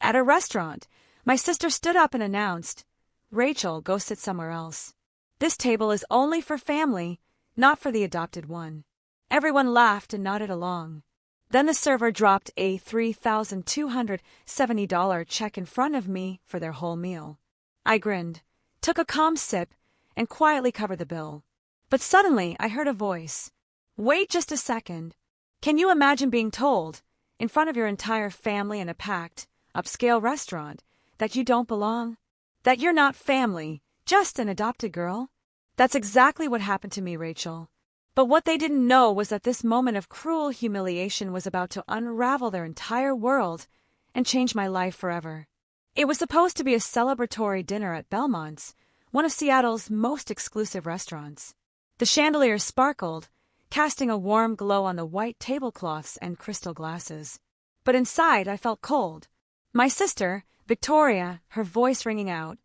At a restaurant, my sister stood up and announced, "Rachel, go sit somewhere else. This table is only for family, not for the adopted one." Everyone laughed and nodded along. Then the server dropped a $3,270 check in front of me for their whole meal. I grinned, took a calm sip, and quietly covered the bill. But suddenly I heard a voice. "Wait just a second. Can you imagine being told, in front of your entire family in a packed, upscale restaurant, that you don't belong? That you're not family, just an adopted girl?" That's exactly what happened to me, Rachel. But what they didn't know was that this moment of cruel humiliation was about to unravel their entire world and change my life forever. It was supposed to be a celebratory dinner at Belmont's, one of Seattle's most exclusive restaurants. The chandelier sparkled, casting a warm glow on the white tablecloths and crystal glasses. But inside I felt cold. My sister, Victoria, her voice ringing out,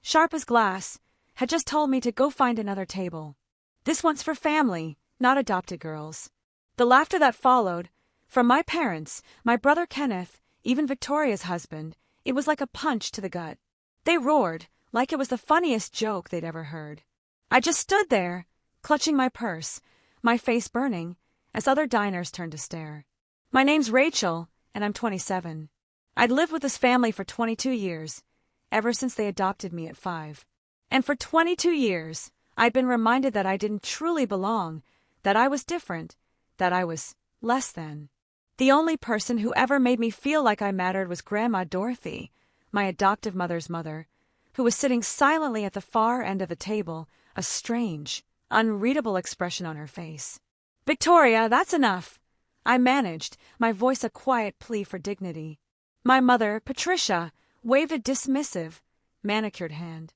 sharp as glass, had just told me to go find another table. This one's for family, not adopted girls. The laughter that followed, from my parents, my brother Kenneth, even Victoria's husband, it was like a punch to the gut. They roared, like it was the funniest joke they'd ever heard. I just stood there, clutching my purse, my face burning, as other diners turned to stare. My name's Rachel, and I'm 27. I'd lived with this family for 22 years, ever since they adopted me at 5. And for 22 years, I'd been reminded that I didn't truly belong, that I was different, that I was less than. The only person who ever made me feel like I mattered was Grandma Dorothy, my adoptive mother's mother, who was sitting silently at the far end of the table, a strange, unreadable expression on her face. "Victoria, that's enough," I managed, my voice a quiet plea for dignity. My mother, Patricia, waved a dismissive, manicured hand.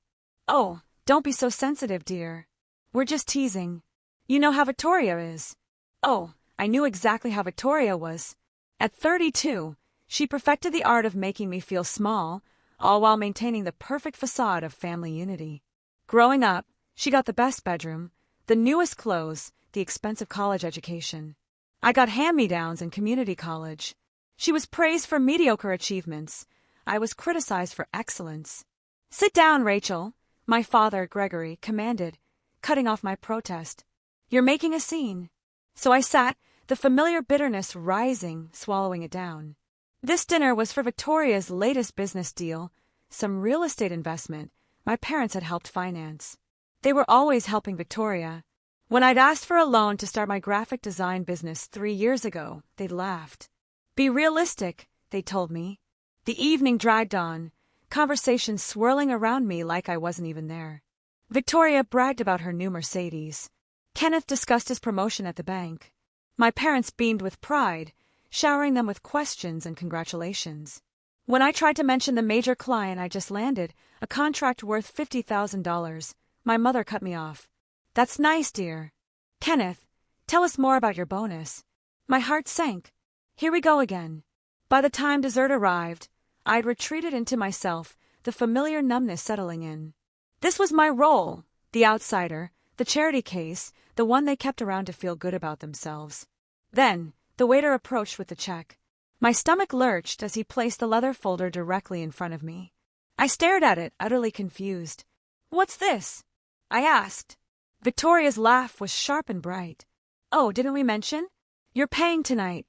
"Oh, don't be so sensitive, dear. We're just teasing. You know how Victoria is." Oh, I knew exactly how Victoria was. At 32, she perfected the art of making me feel small, all while maintaining the perfect facade of family unity. Growing up, she got the best bedroom, the newest clothes, the expensive college education. I got hand-me-downs in community college. She was praised for mediocre achievements. I was criticized for excellence. "Sit down, Rachel," my father, Gregory, commanded, cutting off my protest. "You're making a scene." So I sat, the familiar bitterness rising, swallowing it down. This dinner was for Victoria's latest business deal, some real estate investment my parents had helped finance. They were always helping Victoria. When I'd asked for a loan to start my graphic design business 3 years ago, they'd laughed. "Be realistic," they told me. The evening dragged on, conversations swirling around me like I wasn't even there. Victoria bragged about her new Mercedes. Kenneth discussed his promotion at the bank. My parents beamed with pride, showering them with questions and congratulations. When I tried to mention the major client I just landed, a contract worth $50,000, my mother cut me off. "That's nice, dear. Kenneth, tell us more about your bonus." My heart sank. Here we go again. By the time dessert arrived, I'd retreated into myself, the familiar numbness settling in. This was my role, the outsider, the charity case, the one they kept around to feel good about themselves. Then, the waiter approached with the check. My stomach lurched as he placed the leather folder directly in front of me. I stared at it, utterly confused. "What's this?" I asked. Victoria's laugh was sharp and bright. "Oh, didn't we mention? You're paying tonight.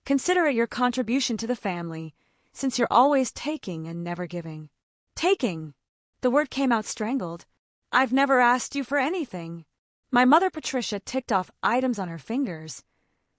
Consider it your contribution to the family, since you're always taking and never giving." "Taking?" The word came out strangled. "I've never asked you for anything." My mother Patricia ticked off items on her fingers.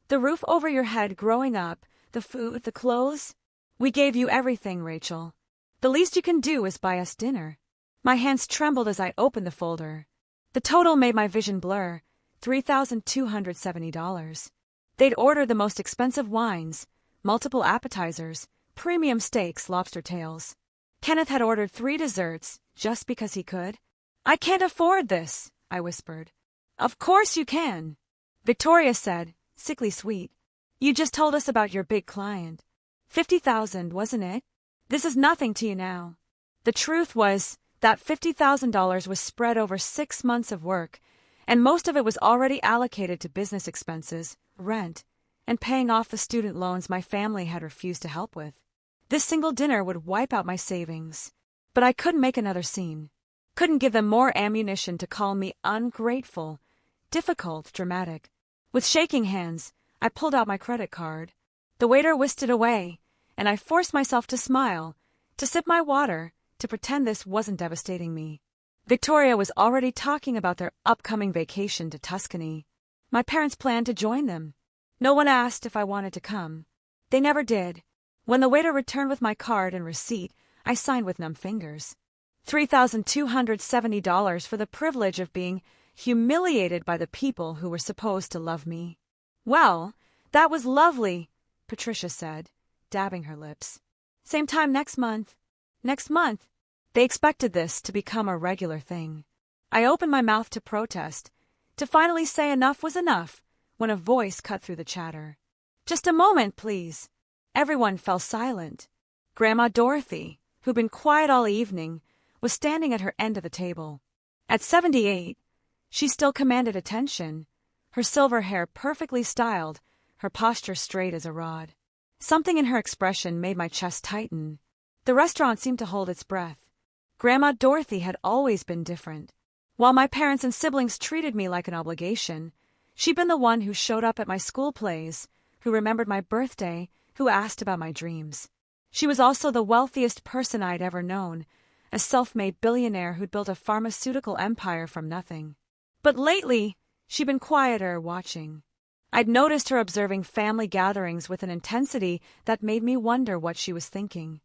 "The roof over your head growing up, the food, the clothes. We gave you everything, Rachel. The least you can do is buy us dinner." My hands trembled as I opened the folder. The total made my vision blur, $3,270. They'd ordered the most expensive wines, multiple appetizers, premium steaks, lobster tails. Kenneth had ordered 3 desserts, just because he could. "I can't afford this," I whispered. "Of course you can," Victoria said, sickly sweet. "You just told us about your big client. 50,000, wasn't it? This is nothing to you now." The truth was that $50,000 was spread over 6 months of work, and most of it was already allocated to business expenses, rent, and paying off the student loans my family had refused to help with. This single dinner would wipe out my savings. But I couldn't make another scene. Couldn't give them more ammunition to call me ungrateful, difficult, dramatic. With shaking hands, I pulled out my credit card. The waiter whisked it away, and I forced myself to smile, to sip my water, to pretend this wasn't devastating me. Victoria was already talking about their upcoming vacation to Tuscany. My parents planned to join them. No one asked if I wanted to come. They never did. When the waiter returned with my card and receipt, I signed with numb fingers. $3,270 for the privilege of being humiliated by the people who were supposed to love me. Well, that was lovely, Patricia said, dabbing her lips. Same time next month. Next month. They expected this to become a regular thing. I opened my mouth to protest, to finally say enough was enough, when a voice cut through the chatter. Just a moment, please. Everyone fell silent. Grandma Dorothy, who'd been quiet all evening, was standing at her end of the table. At 78, she still commanded attention, her silver hair perfectly styled, her posture straight as a rod. Something in her expression made my chest tighten. The restaurant seemed to hold its breath. Grandma Dorothy had always been different. While my parents and siblings treated me like an obligation, she'd been the one who showed up at my school plays, who remembered my birthday, who asked about my dreams. She was also the wealthiest person I'd ever known, a self-made billionaire who'd built a pharmaceutical empire from nothing. But lately, she'd been quieter, watching. I'd noticed her observing family gatherings with an intensity that made me wonder what she was thinking.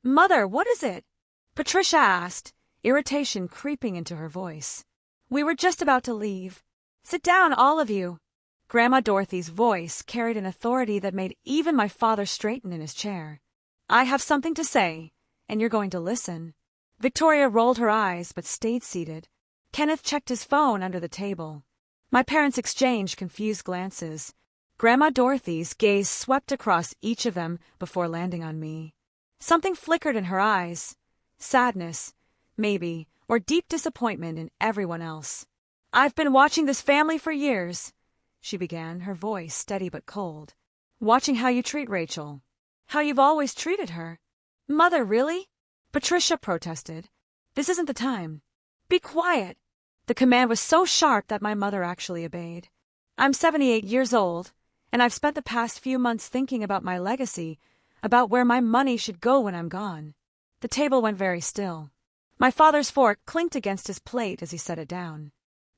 "Mother, what is it?" Patricia asked, irritation creeping into her voice. "We were just about to leave. Sit down, all of you." Grandma Dorothy's voice carried an authority that made even my father straighten in his chair. "I have something to say, and you're going to listen." Victoria rolled her eyes but stayed seated. Kenneth checked his phone under the table. My parents exchanged confused glances. Grandma Dorothy's gaze swept across each of them before landing on me. Something flickered in her eyes. Sadness, maybe, or deep disappointment in everyone else. "I've been watching this family for years," she began, her voice steady but cold. "Watching how you treat Rachel. How you've always treated her." "Mother, really?" Patricia protested. "This isn't the time." "Be quiet." The command was so sharp that my mother actually obeyed. "I'm 78 years old, and I've spent the past few months thinking about my legacy, about where my money should go when I'm gone." The table went very still. My father's fork clinked against his plate as he set it down.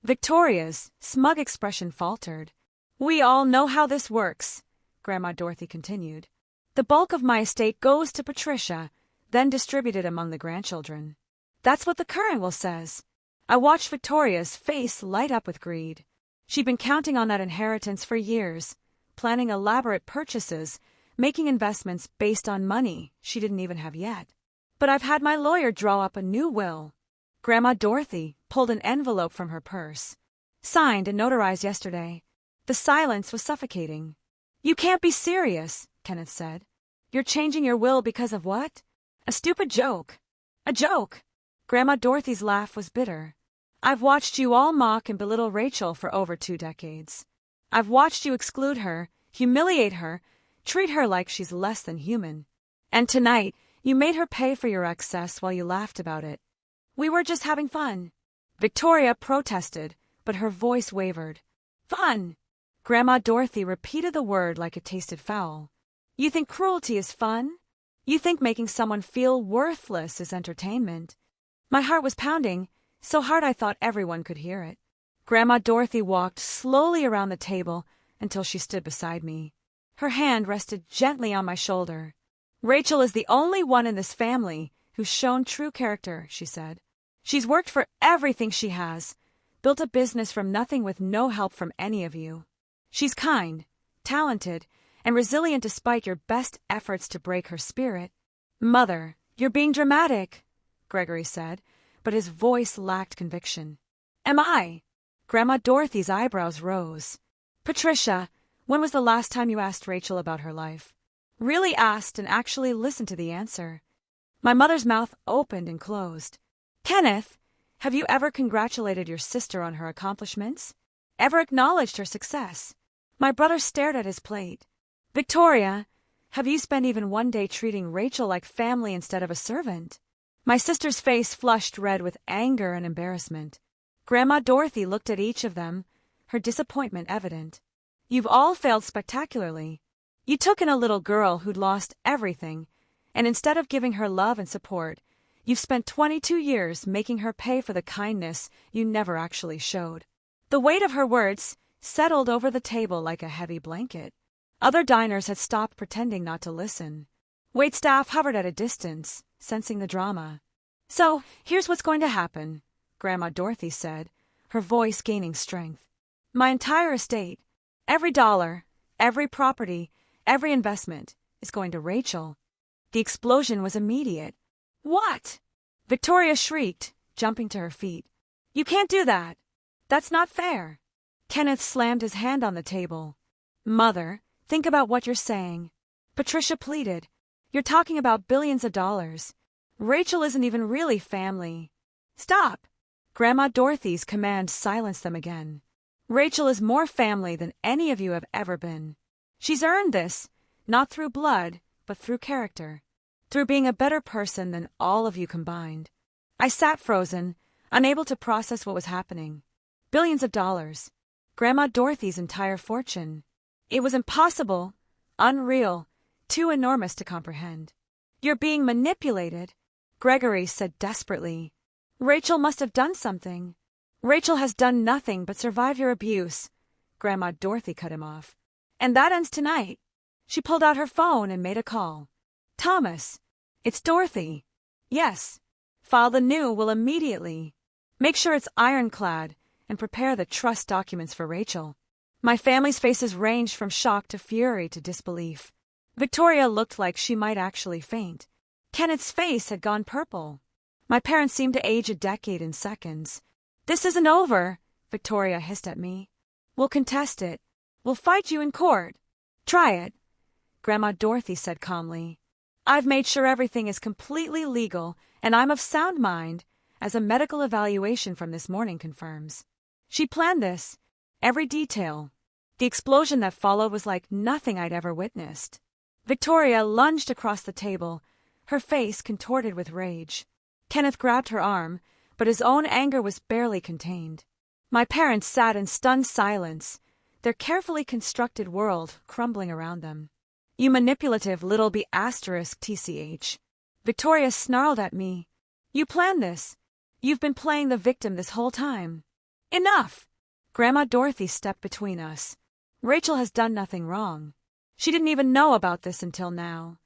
Victoria's smug expression faltered. "We all know how this works," Grandma Dorothy continued. "The bulk of my estate goes to Patricia, then distributed among the grandchildren. That's what the current will says." I watched Victoria's face light up with greed. She'd been counting on that inheritance for years, planning elaborate purchases, making investments based on money she didn't even have yet. "But I've had my lawyer draw up a new will." Grandma Dorothy pulled an envelope from her purse. "Signed and notarized yesterday." The silence was suffocating. "You can't be serious," Kenneth said. "You're changing your will because of what?" "A stupid joke." "A joke?" Grandma Dorothy's laugh was bitter. "I've watched you all mock and belittle Rachel for over 2 decades. I've watched you exclude her, humiliate her, treat her like she's less than human. And tonight, you made her pay for your excess while you laughed about it. We were just having fun." Victoria protested, but her voice wavered. "Fun!" Grandma Dorothy repeated the word like it tasted foul. "You think cruelty is fun? You think making someone feel worthless is entertainment?" My heart was pounding, so hard I thought everyone could hear it. Grandma Dorothy walked slowly around the table until she stood beside me. Her hand rested gently on my shoulder. "Rachel is the only one in this family who's shown true character," she said. "She's worked for everything she has, built a business from nothing with no help from any of you. She's kind, talented, and resilient despite your best efforts to break her spirit." "Mother, you're being dramatic," Gregory said, but his voice lacked conviction. "Am I?" Grandma Dorothy's eyebrows rose. "Patricia, when was the last time you asked Rachel about her life? Really asked and actually listened to the answer?" My mother's mouth opened and closed. "Kenneth, have you ever congratulated your sister on her accomplishments? Ever acknowledged her success?" My brother stared at his plate. "Victoria, Have you spent even one day treating Rachel like family instead of a servant? My sister's face flushed red with anger and embarrassment. Grandma Dorothy looked at each of them, her disappointment evident. You've all failed spectacularly. You took in a little girl who'd lost everything, and instead of giving her love and support, you've spent 22 years making her pay for the kindness you never actually showed. The weight of her words settled over the table like a heavy blanket. Other diners had stopped pretending not to listen. Waitstaff hovered at a distance, sensing the drama. So, here's what's going to happen, Grandma Dorothy said, her voice gaining strength. My entire estate, every dollar, every property, every investment, is going to Rachel. The explosion was immediate. What? Victoria shrieked, jumping to her feet. You can't do that. That's not fair. Kenneth slammed his hand on the table. Mother, think about what you're saying. Patricia pleaded. You're talking about billions of dollars. Rachel isn't even really family. Stop! Grandma Dorothy's command silenced them again. Rachel is more family than any of you have ever been. She's earned this, not through blood, but through character. Through being a better person than all of you combined. I sat frozen, unable to process what was happening. Billions of dollars. Grandma Dorothy's entire fortune. It was impossible, unreal, too enormous to comprehend. You're being manipulated, Gregory said desperately. Rachel must have done something. Rachel has done nothing but survive your abuse. Grandma Dorothy cut him off. And that ends tonight. She pulled out her phone and made a call. Thomas, it's Dorothy. Yes. File the new will immediately. Make sure it's ironclad and prepare the trust documents for Rachel. My family's faces ranged from shock to fury to disbelief. Victoria looked like she might actually faint. Kenneth's face had gone purple. My parents seemed to age a decade in seconds. This isn't over, Victoria hissed at me. We'll contest it. We'll fight you in court. Try it, Grandma Dorothy said calmly. I've made sure everything is completely legal, and I'm of sound mind, as a medical evaluation from this morning confirms. She planned this, every detail. The explosion that followed was like nothing I'd ever witnessed. Victoria lunged across the table, her face contorted with rage. Kenneth grabbed her arm, but his own anger was barely contained. My parents sat in stunned silence, their carefully constructed world crumbling around them. You manipulative little TCH. Victoria snarled at me. You planned this. You've been playing the victim this whole time. Enough! Grandma Dorothy stepped between us. Rachel has done nothing wrong. She didn't even know about this until now.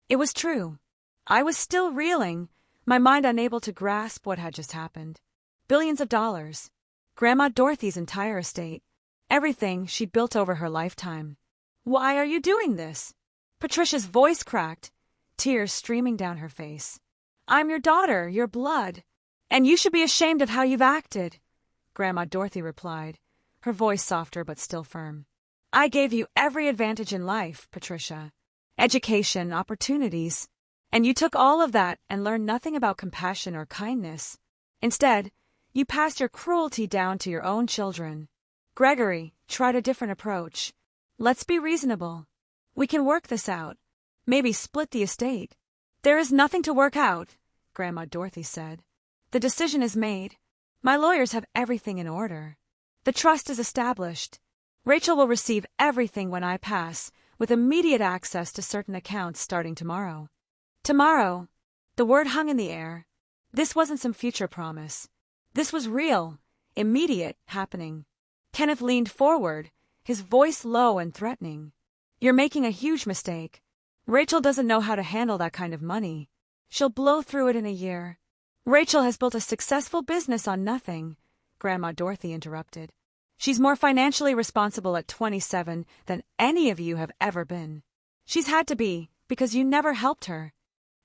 It was true. I was still reeling, my mind unable to grasp what had just happened. Billions of dollars. Grandma Dorothy's entire estate. Everything she'd built over her lifetime. Why are you doing this? Patricia's voice cracked, tears streaming down her face. I'm your daughter, your blood, and you should be ashamed of how you've acted, Grandma Dorothy replied, her voice softer but still firm. I gave you every advantage in life, Patricia. Education, opportunities. And you took all of that and learned nothing about compassion or kindness. Instead, you passed your cruelty down to your own children. Gregory, tried a different approach. Let's be reasonable. We can work this out. Maybe split the estate. There is nothing to work out, Grandma Dorothy said. The decision is made. My lawyers have everything in order. The trust is established. Rachel will receive everything when I pass, with immediate access to certain accounts starting tomorrow. Tomorrow. The word hung in the air. This wasn't some future promise. This was real, immediate, happening. Kenneth leaned forward, his voice low and threatening. You're making a huge mistake. Rachel doesn't know how to handle that kind of money. She'll blow through it in a year. Rachel has built a successful business on nothing, Grandma Dorothy interrupted. She's more financially responsible at 27 than any of you have ever been. She's had to be, because you never helped her.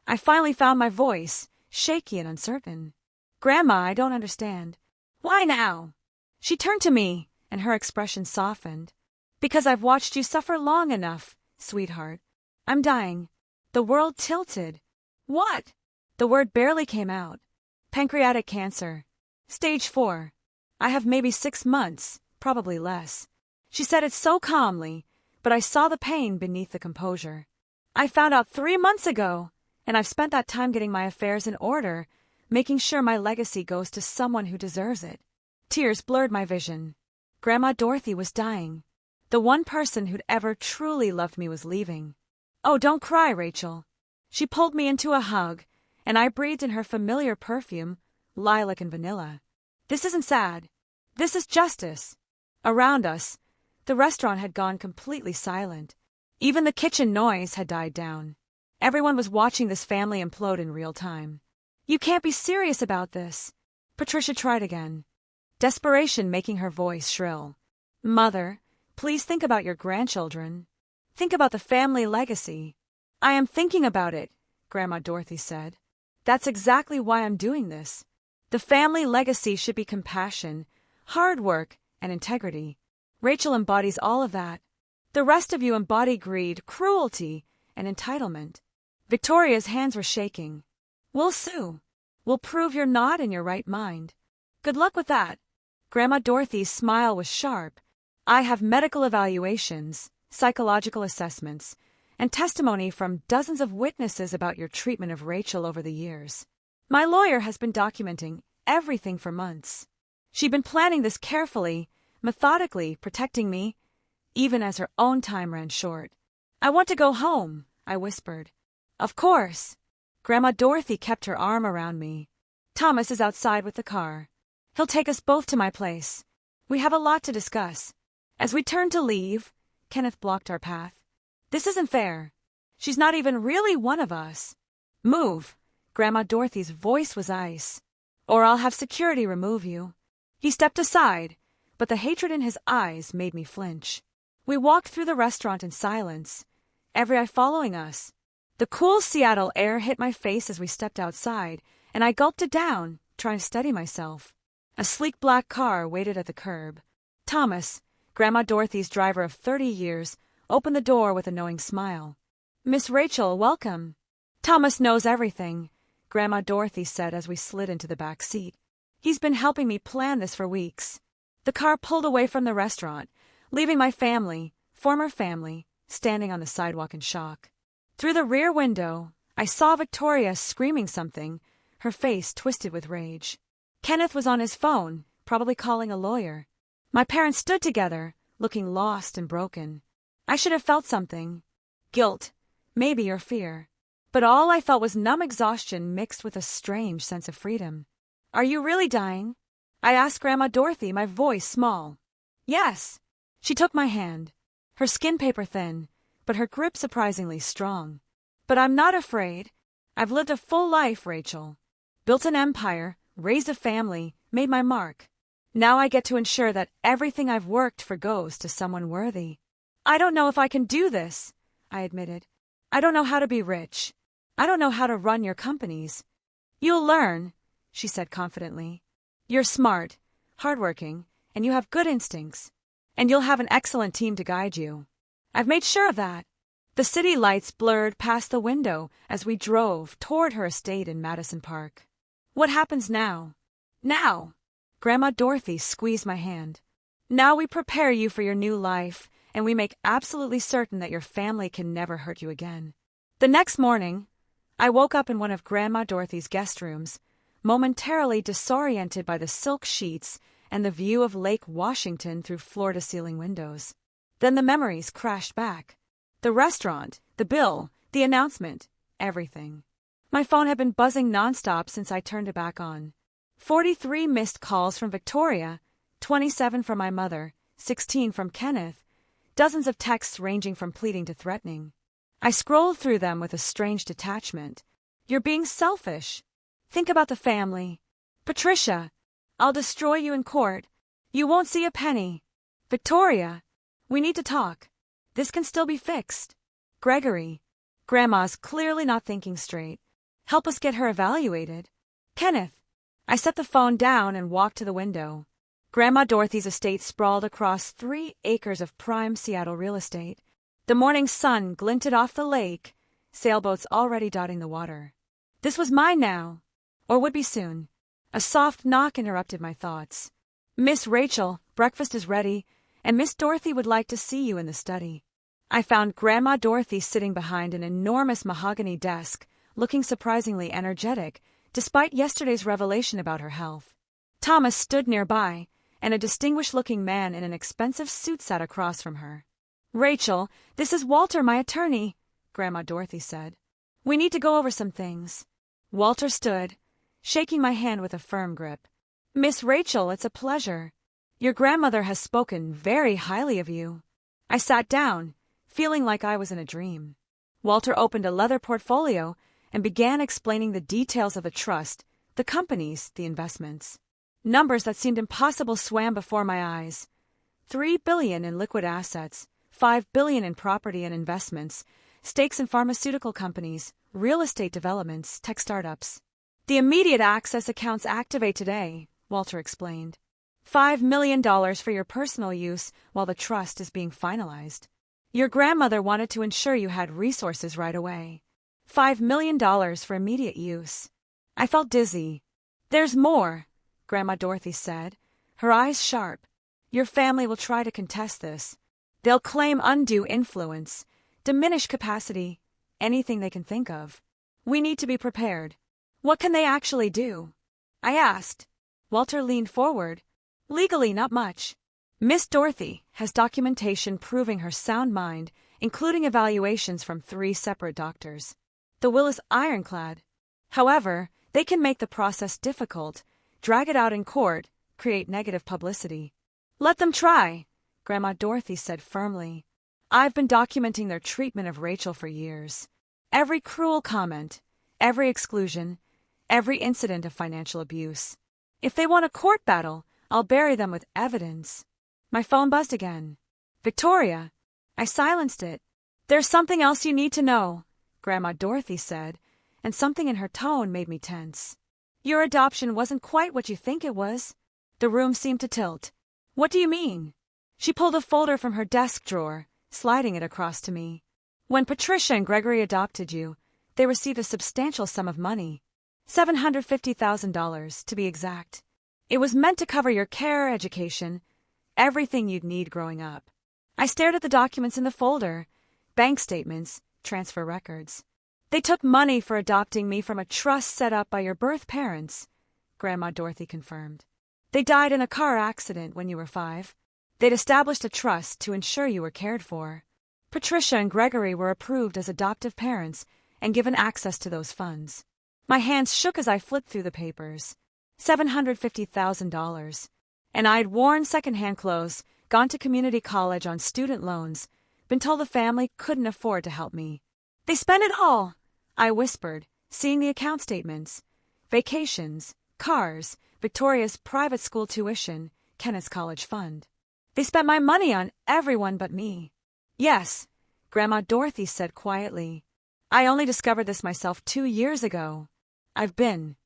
I finally found my voice, shaky and uncertain. Grandma, I don't understand. Why now? She turned to me, and her expression softened. Because I've watched you suffer long enough, sweetheart. I'm dying. The world tilted. What? The word barely came out. Pancreatic cancer. Stage 4. I have maybe 6 months, probably less. She said it so calmly, but I saw the pain beneath the composure. I found out 3 months ago, and I've spent that time getting my affairs in order, making sure my legacy goes to someone who deserves it. Tears blurred my vision. Grandma Dorothy was dying. The one person who'd ever truly loved me was leaving. Oh, don't cry, Rachel. She pulled me into a hug, and I breathed in her familiar perfume, lilac and vanilla. This isn't sad. This is justice. Around us, the restaurant had gone completely silent. Even the kitchen noise had died down. Everyone was watching this family implode in real time. You can't be serious about this. Patricia tried again, desperation making her voice shrill. Mother, please think about your grandchildren. Think about the family legacy. I am thinking about it, Grandma Dorothy said. That's exactly why I'm doing this. The family legacy should be compassion, hard work, and integrity. Rachel embodies all of that. The rest of you embody greed, cruelty, and entitlement. Victoria's hands were shaking. We'll sue. We'll prove you're not in your right mind. Good luck with that. Grandma Dorothy's smile was sharp. I have medical evaluations, psychological assessments, and testimony from dozens of witnesses about your treatment of Rachel over the years. My lawyer has been documenting everything for months. She'd been planning this carefully, methodically, protecting me, even as her own time ran short. I want to go home, I whispered. Of course. Grandma Dorothy kept her arm around me. Thomas is outside with the car. He'll take us both to my place. We have a lot to discuss. As we turned to leave, Kenneth blocked our path. This isn't fair. She's not even really one of us. Move. Grandma Dorothy's voice was ice. Or I'll have security remove you. He stepped aside, but the hatred in his eyes made me flinch. We walked through the restaurant in silence, every eye following us. The cool Seattle air hit my face as we stepped outside, and I gulped it down, trying to steady myself. A sleek black car waited at the curb. Thomas, Grandma Dorothy's driver of 30 years, opened the door with a knowing smile. Miss Rachel, welcome. Thomas knows everything, Grandma Dorothy said as we slid into the back seat. He's been helping me plan this for weeks. The car pulled away from the restaurant, leaving my family, former family, standing on the sidewalk in shock. Through the rear window, I saw Victoria screaming something, her face twisted with rage. Kenneth was on his phone, probably calling a lawyer. My parents stood together, looking lost and broken. I should have felt something. Guilt, maybe, or fear. But all I felt was numb exhaustion mixed with a strange sense of freedom. Are you really dying? I asked Grandma Dorothy, my voice small. Yes. She took my hand, her skin paper thin, but her grip surprisingly strong. But I'm not afraid. I've lived a full life, Rachel. Built an empire, raised a family, made my mark. Now I get to ensure that everything I've worked for goes to someone worthy. I don't know if I can do this, I admitted. I don't know how to be rich. I don't know how to run your companies. You'll learn, she said confidently. You're smart, hardworking, and you have good instincts. And you'll have an excellent team to guide you. I've made sure of that. The city lights blurred past the window as we drove toward her estate in Madison Park. What happens now? Now! Grandma Dorothy squeezed my hand. Now we prepare you for your new life, and we make absolutely certain that your family can never hurt you again. The next morning, I woke up in one of Grandma Dorothy's guest rooms, momentarily disoriented by the silk sheets and the view of Lake Washington through floor-to-ceiling windows. Then the memories crashed back. The restaurant, the bill, the announcement, everything. My phone had been buzzing nonstop since I turned it back on. 43 missed calls from Victoria, 27 from my mother, 16 from Kenneth, dozens of texts ranging from pleading to threatening. I scrolled through them with a strange detachment. You're being selfish. Think about the family. Patricia, I'll destroy you in court. You won't see a penny. Victoria, we need to talk. This can still be fixed. Gregory, Grandma's clearly not thinking straight. Help us get her evaluated. Kenneth, I set the phone down and walked to the window. Grandma Dorothy's estate sprawled across 3 acres of prime Seattle real estate. The morning sun glinted off the lake, sailboats already dotting the water. This was mine now, or would be soon. A soft knock interrupted my thoughts. Miss Rachel, breakfast is ready, and Miss Dorothy would like to see you in the study. I found Grandma Dorothy sitting behind an enormous mahogany desk, looking surprisingly energetic, despite yesterday's revelation about her health. Thomas stood nearby, and a distinguished-looking man in an expensive suit sat across from her. "Rachel, this is Walter, my attorney," Grandma Dorothy said. "We need to go over some things." Walter stood, shaking my hand with a firm grip. "Miss Rachel, it's a pleasure. Your grandmother has spoken very highly of you." I sat down, feeling like I was in a dream. Walter opened a leather portfolio and began explaining the details of the trust, the companies, the investments. Numbers that seemed impossible swam before my eyes. $3 billion in liquid assets, $5 billion in property and investments, stakes in pharmaceutical companies, real estate developments, tech startups. "The immediate access accounts activate today," Walter explained. $5 million for your personal use while the trust is being finalized. Your grandmother wanted to ensure you had resources right away. $5 million for immediate use. I felt dizzy. "There's more," Grandma Dorothy said, her eyes sharp. "Your family will try to contest this. They'll claim undue influence, diminish capacity, anything they can think of. We need to be prepared." "What can they actually do?" I asked. Walter leaned forward. "Legally, not much. Miss Dorothy has documentation proving her sound mind, including evaluations from 3 separate doctors. The will is ironclad. However, they can make the process difficult, drag it out in court, create negative publicity." "Let them try," Grandma Dorothy said firmly. "I've been documenting their treatment of Rachel for years. Every cruel comment, every exclusion, every incident of financial abuse. If they want a court battle, I'll bury them with evidence." My phone buzzed again. "Victoria." I silenced it. "There's something else you need to know," Grandma Dorothy said, and something in her tone made me tense. "Your adoption wasn't quite what you think it was." The room seemed to tilt. "What do you mean?" She pulled a folder from her desk drawer, sliding it across to me. "When Patricia and Gregory adopted you, they received a substantial sum of money. $750,000, to be exact. It was meant to cover your care, education, everything you'd need growing up." I stared at the documents in the folder, bank statements, transfer records. "They took money for adopting me from a trust set up by your birth parents," Grandma Dorothy confirmed. "They died in a car accident when you were 5. They'd established a trust to ensure you were cared for. Patricia and Gregory were approved as adoptive parents and given access to those funds." My hands shook as I flipped through the papers. $750,000. And I'd worn secondhand clothes, gone to community college on student loans, been told the family couldn't afford to help me. "They spent it all," I whispered, seeing the account statements. Vacations, cars, Victoria's private school tuition, Kenneth's college fund. "They spent my money on everyone but me." "Yes," Grandma Dorothy said quietly. "I only discovered this myself 2 years ago. I've been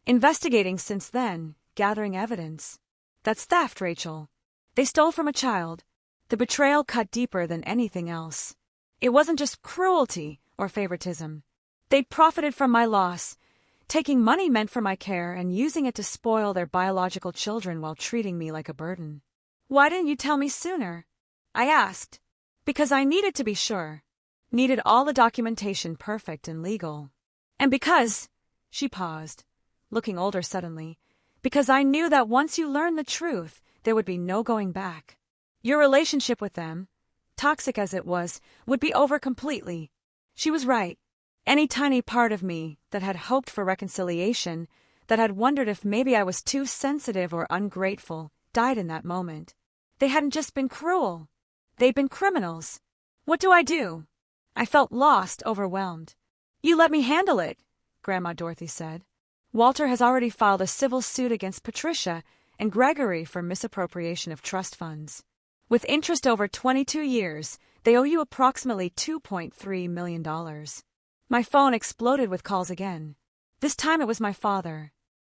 investigating since then, gathering evidence. That's theft, Rachel. They stole from a child. The betrayal cut deeper than anything else. It wasn't just cruelty or favoritism. They'd profited from my loss, taking money meant for my care and using it to spoil their biological children while treating me like a burden." "Why didn't you tell me sooner?" I asked. "Because I needed to be sure. Needed all the documentation perfect and legal. And because," she paused, looking older suddenly, "because I knew that once you learned the truth, there would be no going back. Your relationship with them, toxic as it was, would be over completely." She was right. Any tiny part of me that had hoped for reconciliation, that had wondered if maybe I was too sensitive or ungrateful, died in that moment. They hadn't just been cruel. They'd been criminals. What do I do? I felt lost, overwhelmed. "You let me handle it," Grandma Dorothy said. "Walter has already filed a civil suit against Patricia and Gregory for misappropriation of trust funds. With interest over 22 years, they owe you approximately $2.3 million. My phone exploded with calls again. This time it was my father.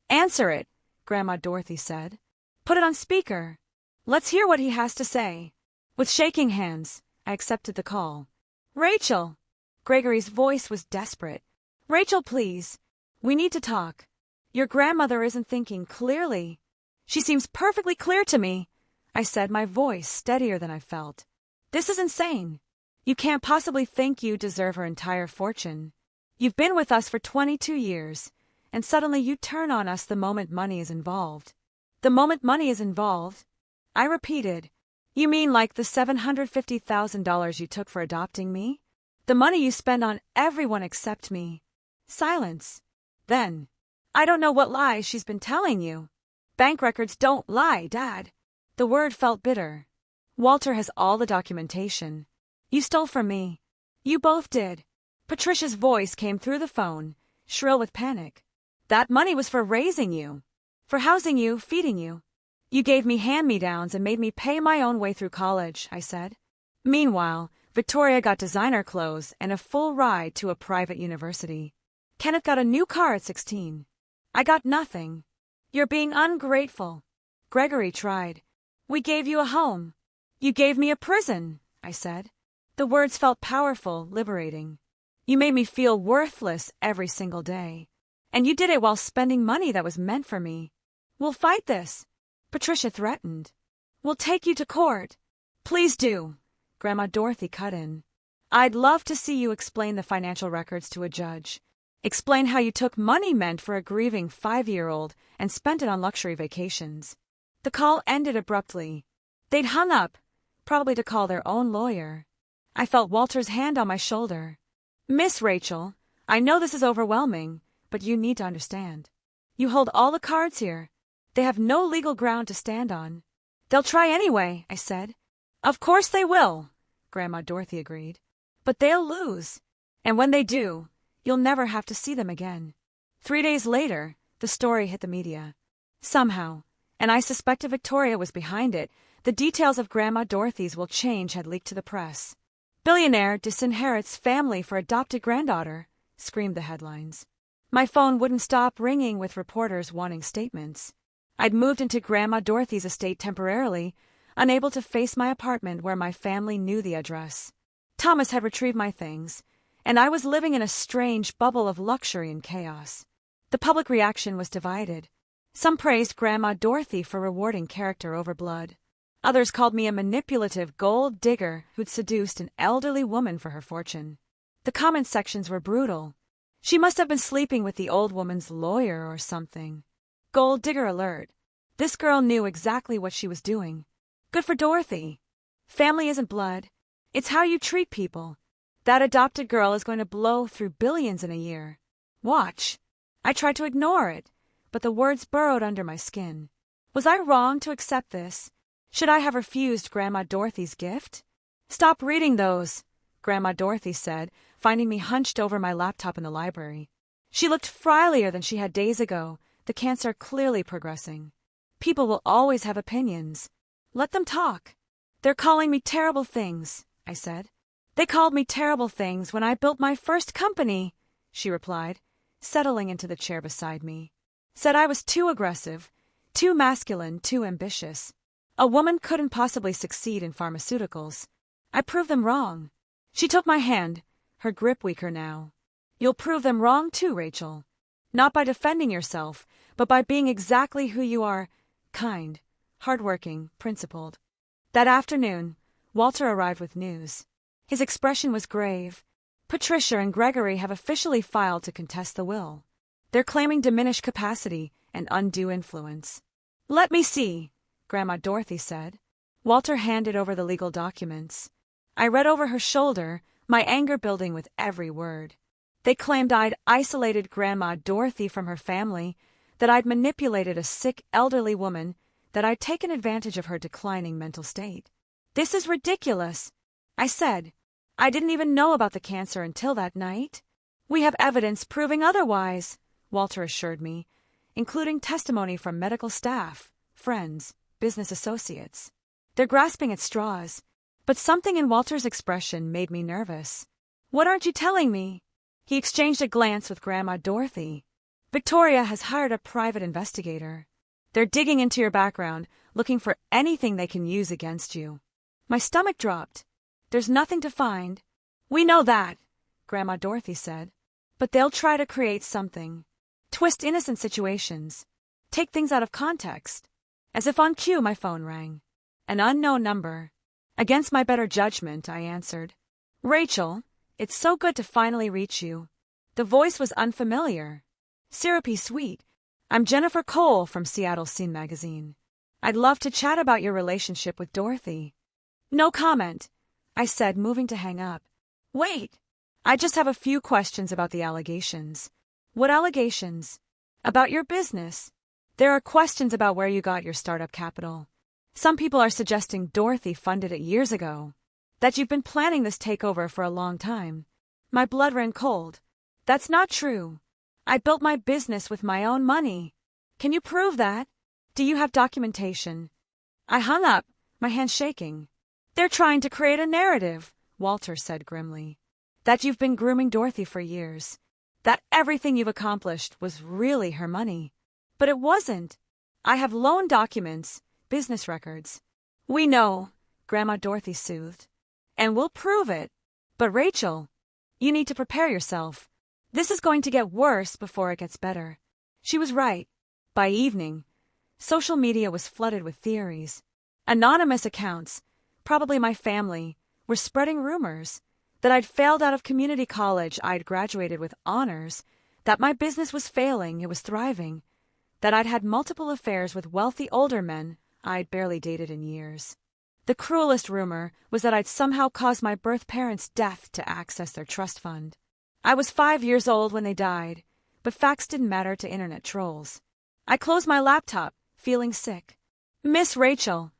"Answer it," Grandma Dorothy said. "Put it on speaker. Let's hear what he has to say." With shaking hands, I accepted the call. "Rachel!" Gregory's voice was desperate. "Rachel, please. We need to talk. Your grandmother isn't thinking clearly." "She seems perfectly clear to me," I said, my voice steadier than I felt. "This is insane. You can't possibly think you deserve her entire fortune. You've been with us for 22 years, and suddenly you turn on us the moment money is involved. The moment money is involved? I repeated. You mean like the $750,000 you took for adopting me? The money you spend on everyone except me? Silence. Then, I don't know what lies she's been telling you. Bank records don't lie, Dad. The word felt bitter. Walter has all the documentation. You stole from me. You both did. Patricia's voice came through the phone, shrill with panic. That money was for raising you. For housing you, feeding you. You gave me hand-me-downs and made me pay my own way through college, I said. Meanwhile, Victoria got designer clothes and a full ride to a private university. Kenneth got a new car at 16. I got nothing. You're being ungrateful. Gregory tried. We gave you a home. You gave me a prison, I said. The words felt powerful, liberating. You made me feel worthless every single day. And you did it while spending money that was meant for me. We'll fight this, Patricia threatened. We'll take you to court. Please do, Grandma Dorothy cut in. I'd love to see you explain the financial records to a judge. Explain how you took money meant for a grieving 5-year-old and spent it on luxury vacations. The call ended abruptly. They'd hung up, probably to call their own lawyer. I felt Walter's hand on my shoulder. Miss Rachel, I know this is overwhelming, but you need to understand. You hold all the cards here. They have no legal ground to stand on. They'll try anyway, I said. Of course they will, Grandma Dorothy agreed. But they'll lose. And when they do, you'll never have to see them again. 3 days later, the story hit the media. Somehow, and I suspected Victoria was behind it, the details of Grandma Dorothy's will change had leaked to the press. Billionaire disinherits family for adopted granddaughter, screamed the headlines. My phone wouldn't stop ringing with reporters wanting statements. I'd moved into Grandma Dorothy's estate temporarily, unable to face my apartment where my family knew the address. Thomas had retrieved my things, and I was living in a strange bubble of luxury and chaos. The public reaction was divided. Some praised Grandma Dorothy for rewarding character over blood. Others called me a manipulative gold digger who'd seduced an elderly woman for her fortune. The comment sections were brutal. She must have been sleeping with the old woman's lawyer or something. Gold digger alert. This girl knew exactly what she was doing. Good for Dorothy. Family isn't blood. It's how you treat people. That adopted girl is going to blow through billions in a year. Watch. I tried to ignore it, but the words burrowed under my skin. Was I wrong to accept this? Should I have refused Grandma Dorothy's gift? Stop reading those, Grandma Dorothy said, finding me hunched over my laptop in the library. She looked frielier than she had days ago, the cancer clearly progressing. People will always have opinions. Let them talk. They're calling me terrible things, I said. They called me terrible things when I built my first company, she replied, settling into the chair beside me. Said I was too aggressive, too masculine, too ambitious. A woman couldn't possibly succeed in pharmaceuticals. I proved them wrong. She took my hand, her grip weaker now. You'll prove them wrong too, Rachel. Not by defending yourself, but by being exactly who you are, kind, hardworking, principled. That afternoon, Walter arrived with news. His expression was grave. Patricia and Gregory have officially filed to contest the will. They're claiming diminished capacity and undue influence. Let me see, Grandma Dorothy said. Walter handed over the legal documents. I read over her shoulder, my anger building with every word. They claimed I'd isolated Grandma Dorothy from her family, that I'd manipulated a sick elderly woman, that I'd taken advantage of her declining mental state. This is ridiculous, I said. I didn't even know about the cancer until that night. We have evidence proving otherwise, Walter assured me, including testimony from medical staff, friends, business associates. They're grasping at straws, but something in Walter's expression made me nervous. What aren't you telling me? He exchanged a glance with Grandma Dorothy. Victoria has hired a private investigator. They're digging into your background, looking for anything they can use against you. My stomach dropped. There's nothing to find. We know that, Grandma Dorothy said. But they'll try to create something. Twist innocent situations. Take things out of context. As if on cue, my phone rang. An unknown number. Against my better judgment, I answered. Rachel, it's so good to finally reach you. The voice was unfamiliar. Syrupy sweet. I'm Jennifer Cole from Seattle Scene Magazine. I'd love to chat about your relationship with Dorothy. No comment, I said, moving to hang up. Wait, I just have a few questions about the allegations. What allegations? About your business. There are questions about where you got your startup capital. Some people are suggesting Dorothy funded it years ago. That you've been planning this takeover for a long time. My blood ran cold. That's not true. I built my business with my own money. Can you prove that? Do you have documentation? I hung up, my hands shaking. They're trying to create a narrative, Walter said grimly. That you've been grooming Dorothy for years. That everything you've accomplished was really her money. But it wasn't. I have loan documents, business records. We know, Grandma Dorothy soothed. And we'll prove it. But Rachel, you need to prepare yourself. This is going to get worse before it gets better. She was right. By evening, social media was flooded with theories. Anonymous accounts, probably my family, were spreading rumors that I'd failed out of community college, I'd graduated with honors, that my business was failing, it was thriving, that I'd had multiple affairs with wealthy older men I'd barely dated in years. The cruelest rumor was that I'd somehow caused my birth parents' death to access their trust fund. I was 5 years old when they died, but facts didn't matter to internet trolls. I closed my laptop, feeling sick. Miss Rachel.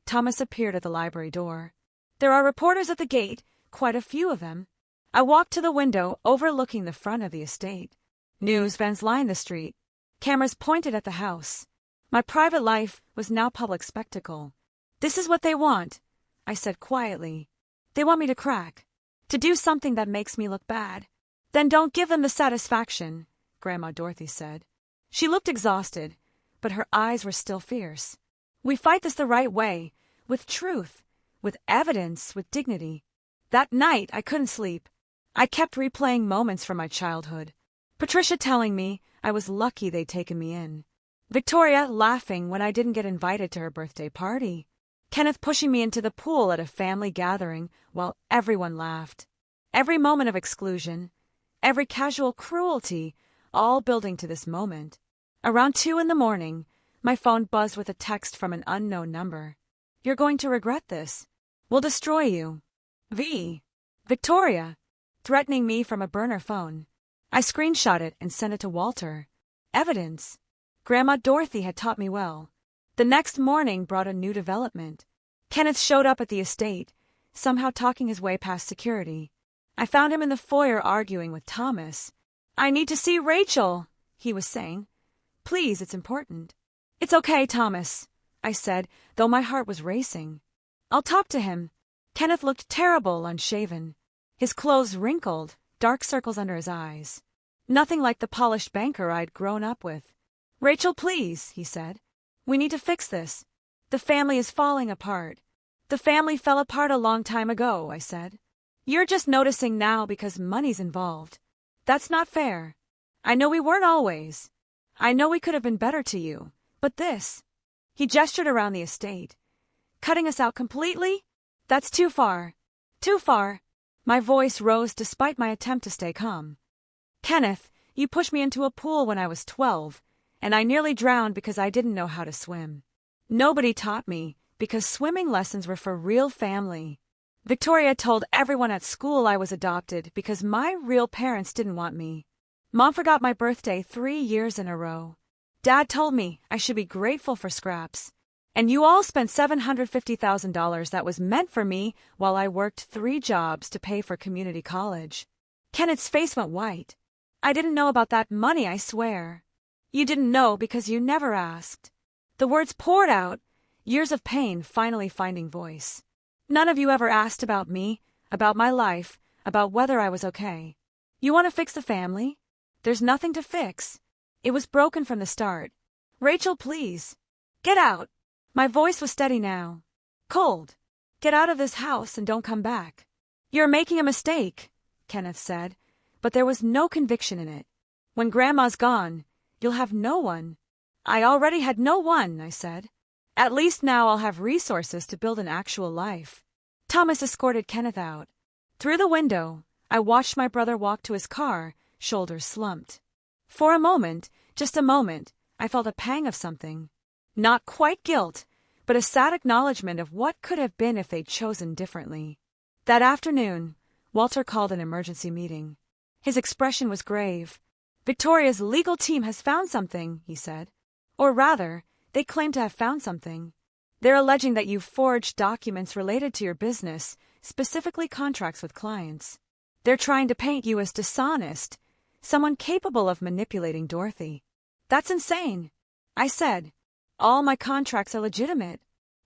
Thomas appeared at the library door. There are reporters at the gate, quite a few of them. I walked to the window overlooking the front of the estate. News vans lined the street. Cameras pointed at the house. My private life was now public spectacle. This is what they want, I said quietly. They want me to crack. To do something that makes me look bad. Then don't give them the satisfaction, Grandma Dorothy said. She looked exhausted, but her eyes were still fierce. We fight this the right way, with truth, with evidence, with dignity. That night I couldn't sleep. I kept replaying moments from my childhood. Patricia telling me I was lucky they'd taken me in. Victoria laughing when I didn't get invited to her birthday party. Kenneth pushing me into the pool at a family gathering while everyone laughed. Every moment of exclusion, every casual cruelty, all building to this moment. Around 2 a.m, my phone buzzed with a text from an unknown number. You're going to regret this. We'll destroy you. Victoria, threatening me from a burner phone. I screenshot it and sent it to Walter. Evidence. Grandma Dorothy had taught me well. The next morning brought a new development. Kenneth showed up at the estate, somehow talking his way past security. I found him in the foyer arguing with Thomas. I need to see Rachel, he was saying. Please, it's important. It's okay, Thomas, I said, though my heart was racing. I'll talk to him. Kenneth looked terrible, unshaven. His clothes wrinkled, dark circles under his eyes. Nothing like the polished banker I'd grown up with. Rachel, please, he said. We need to fix this. The family is falling apart. The family fell apart a long time ago, I said. You're just noticing now because money's involved. That's not fair. I know we weren't always. I know we could have been better to you. But this. He gestured around the estate. Cutting us out completely? That's too far. Too far. My voice rose despite my attempt to stay calm. Kenneth, you pushed me into a pool when I was 12, and I nearly drowned because I didn't know how to swim. Nobody taught me, because swimming lessons were for real family. Victoria told everyone at school I was adopted because my real parents didn't want me. Mom forgot my birthday 3 years in a row. Dad told me I should be grateful for scraps. And you all spent $750,000 that was meant for me while I worked 3 jobs to pay for community college. Kenneth's face went white. I didn't know about that money, I swear. You didn't know because you never asked. The words poured out, years of pain finally finding voice. None of you ever asked about me, about my life, about whether I was okay. You want to fix the family? There's nothing to fix. It was broken from the start. Rachel, please. Get out. My voice was steady now. Cold. Get out of this house and don't come back. You're making a mistake, Kenneth said, but there was no conviction in it. When Grandma's gone, you'll have no one. I already had no one, I said. At least now I'll have resources to build an actual life. Thomas escorted Kenneth out. Through the window, I watched my brother walk to his car, shoulders slumped. For a moment, just a moment, I felt a pang of something. Not quite guilt, but a sad acknowledgement of what could have been if they'd chosen differently. That afternoon, Walter called an emergency meeting. His expression was grave. "Victoria's legal team has found something," he said. "Or rather, they claim to have found something. They're alleging that you forged documents related to your business, specifically contracts with clients. They're trying to paint you as dishonest, someone capable of manipulating Dorothy." "That's insane," I said. "All my contracts are legitimate."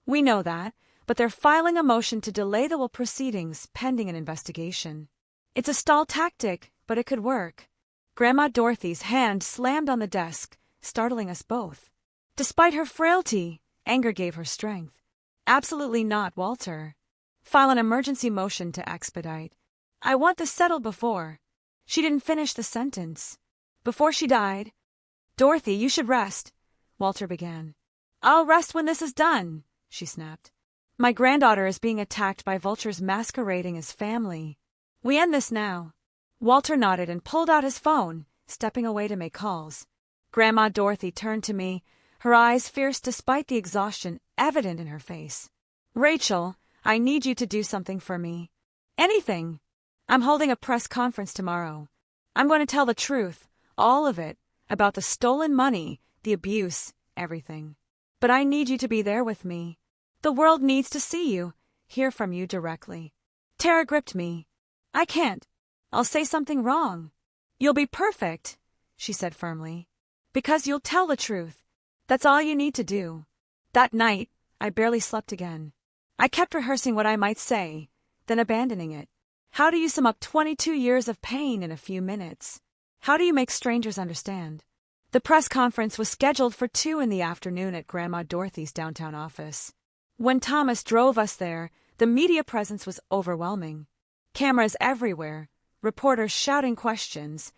"We know that, but they're filing a motion to delay the will proceedings pending an investigation. It's a stall tactic, but it could work." Grandma Dorothy's hand slammed on the desk, startling us both. Despite her frailty, anger gave her strength. "Absolutely not, Walter. File an emergency motion to expedite. I want this settled before." She didn't finish the sentence. "Before she died." "Dorothy, you should rest," Walter began. "I'll rest when this is done," she snapped. "My granddaughter is being attacked by vultures masquerading as family. We end this now." Walter nodded and pulled out his phone, stepping away to make calls. Grandma Dorothy turned to me, her eyes fierce despite the exhaustion evident in her face. "Rachel, I need you to do something for me. Anything. I'm holding a press conference tomorrow. I'm going to tell the truth, all of it, about the stolen money, the abuse, everything. But I need you to be there with me. The world needs to see you, hear from you directly." Terror gripped me. "I can't. I'll say something wrong." "You'll be perfect," she said firmly. "Because you'll tell the truth. That's all you need to do." That night, I barely slept again. I kept rehearsing what I might say, then abandoning it. How do you sum up 22 years of pain in a few minutes? How do you make strangers understand? The press conference was scheduled for 2 in the afternoon at Grandma Dorothy's downtown office. When Thomas drove us there, the media presence was overwhelming. Cameras everywhere, reporters shouting questions,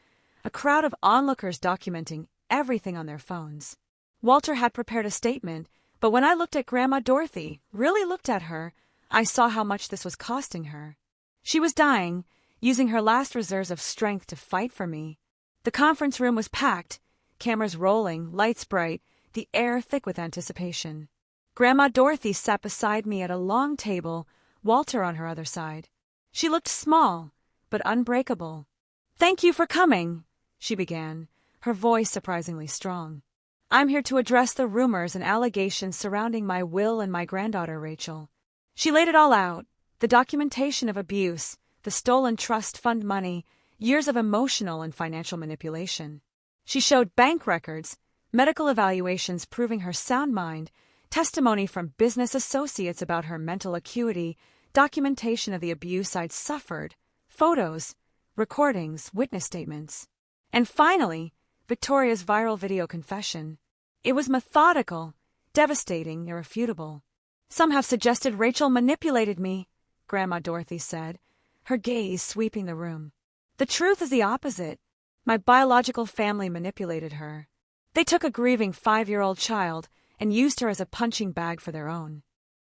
a crowd of onlookers documenting everything on their phones. Walter had prepared a statement, but when I looked at Grandma Dorothy, really looked at her, I saw how much this was costing her. She was dying, using her last reserves of strength to fight for me. The conference room was packed, cameras rolling, lights bright, the air thick with anticipation. Grandma Dorothy sat beside me at a long table, Walter on her other side. She looked small, but unbreakable. "Thank you for coming," she began, her voice surprisingly strong. "I'm here to address the rumors and allegations surrounding my will and my granddaughter, Rachel." She laid it all out, the documentation of abuse, the stolen trust fund money, years of emotional and financial manipulation. She showed bank records, medical evaluations proving her sound mind, testimony from business associates about her mental acuity, documentation of the abuse I'd suffered, photos, recordings, witness statements. And finally, Victoria's viral video confession. It was methodical, devastating, irrefutable. "Some have suggested Rachel manipulated me," Grandma Dorothy said, her gaze sweeping the room. "The truth is the opposite. My biological family manipulated her. They took a grieving 5-year-old child and used her as a punching bag for their own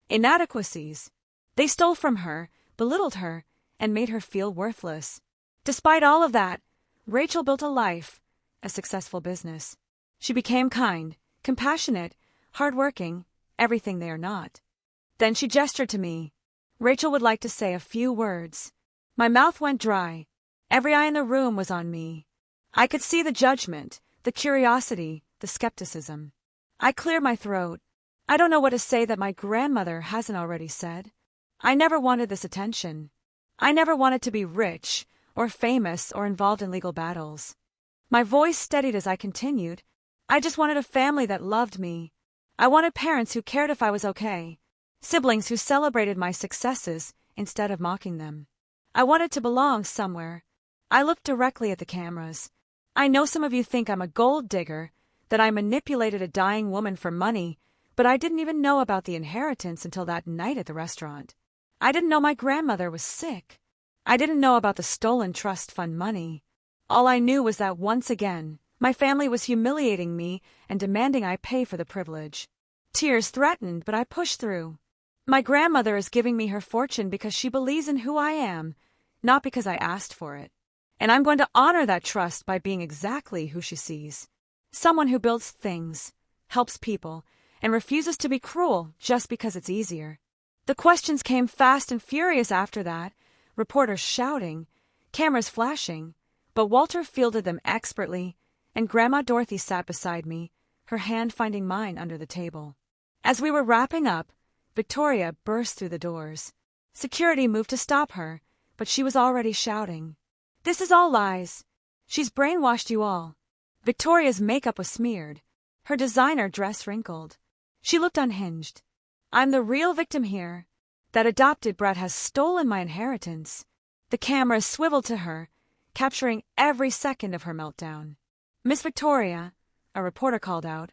inadequacies. They stole from her, belittled her, and made her feel worthless. Despite all of that, Rachel built a life, a successful business. She became kind, compassionate, hardworking, everything they are not." Then she gestured to me. Rachel would like to say a few words. My mouth went dry. Every eye in the room was on me. I could see the judgment, the curiosity, the skepticism. I cleared my throat. "I don't know what to say that my grandmother hasn't already said. I never wanted this attention. I never wanted to be rich, or famous, or involved in legal battles." My voice steadied as I continued. "I just wanted a family that loved me. I wanted parents who cared if I was okay, siblings who celebrated my successes instead of mocking them. I wanted to belong somewhere." I looked directly at the cameras. "I know some of you think I'm a gold digger, that I manipulated a dying woman for money, but I didn't even know about the inheritance until that night at the restaurant. I didn't know my grandmother was sick. I didn't know about the stolen trust fund money. All I knew was that once again, my family was humiliating me and demanding I pay for the privilege. Tears threatened, but I pushed through. My grandmother is giving me her fortune because she believes in who I am, not because I asked for it. And I'm going to honor that trust by being exactly who she sees. Someone who builds things, helps people, and refuses to be cruel just because it's easier. The questions came fast and furious after that, reporters shouting, cameras flashing, but Walter fielded them expertly, and Grandma Dorothy sat beside me, her hand finding mine under the table. As we were wrapping up, Victoria burst through the doors. Security moved to stop her, but she was already shouting, "This is all lies. She's brainwashed you all." Victoria's makeup was smeared, her designer dress wrinkled. She looked unhinged. "I'm the real victim here. That adopted brat has stolen my inheritance." The camera swiveled to her, capturing every second of her meltdown. "Miss Victoria," a reporter called out,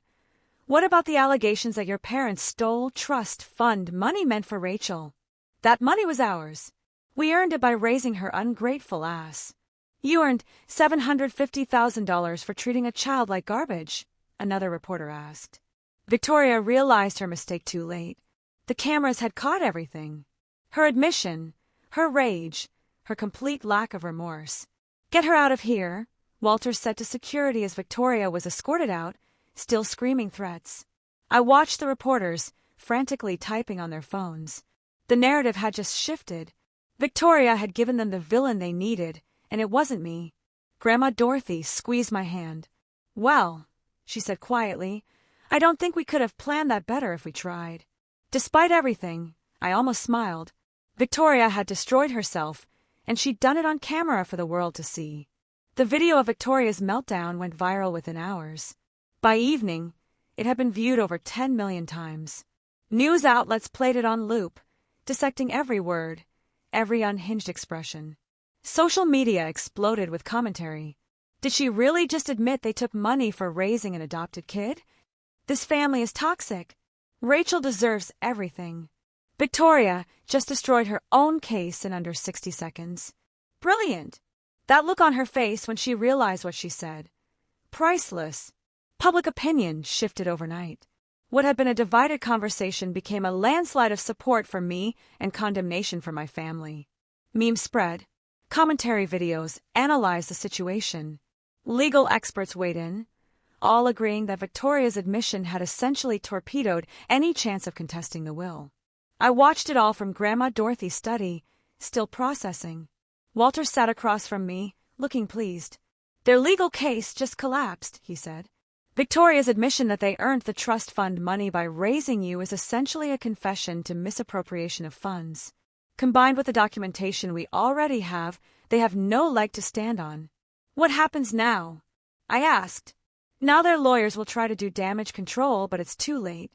"what about the allegations that your parents stole trust fund money meant for Rachel? That money was ours. We earned it by raising her ungrateful ass." "You earned $750,000 for treating a child like garbage?" another reporter asked. Victoria realized her mistake too late. The cameras had caught everything. Her admission, her rage, her complete lack of remorse. "Get her out of here," Walter said to security as Victoria was escorted out, still screaming threats. I watched the reporters, frantically typing on their phones. The narrative had just shifted. Victoria had given them the villain they needed, and it wasn't me. Grandma Dorothy squeezed my hand. "Well," she said quietly, "I don't think we could have planned that better if we tried." Despite everything, I almost smiled. Victoria had destroyed herself, and she'd done it on camera for the world to see. The video of Victoria's meltdown went viral within hours. By evening, it had been viewed over 10 million times. News outlets played it on loop, dissecting every word, every unhinged expression. Social media exploded with commentary. Did she really just admit they took money for raising an adopted kid? This family is toxic. Rachel deserves everything. Victoria just destroyed her own case in under 60 seconds. Brilliant. That look on her face when she realized what she said. Priceless. Public opinion shifted overnight. What had been a divided conversation became a landslide of support for me and condemnation for my family. Memes spread. Commentary videos analyzed the situation. Legal experts weighed in, all agreeing that Victoria's admission had essentially torpedoed any chance of contesting the will. I watched it all from Grandma Dorothy's study, still processing. Walter sat across from me, looking pleased. "Their legal case just collapsed," he said. "Victoria's admission that they earned the trust fund money by raising you is essentially a confession to misappropriation of funds. Combined with the documentation we already have, they have no leg to stand on." "What happens now?" I asked. "Now their lawyers will try to do damage control, but it's too late.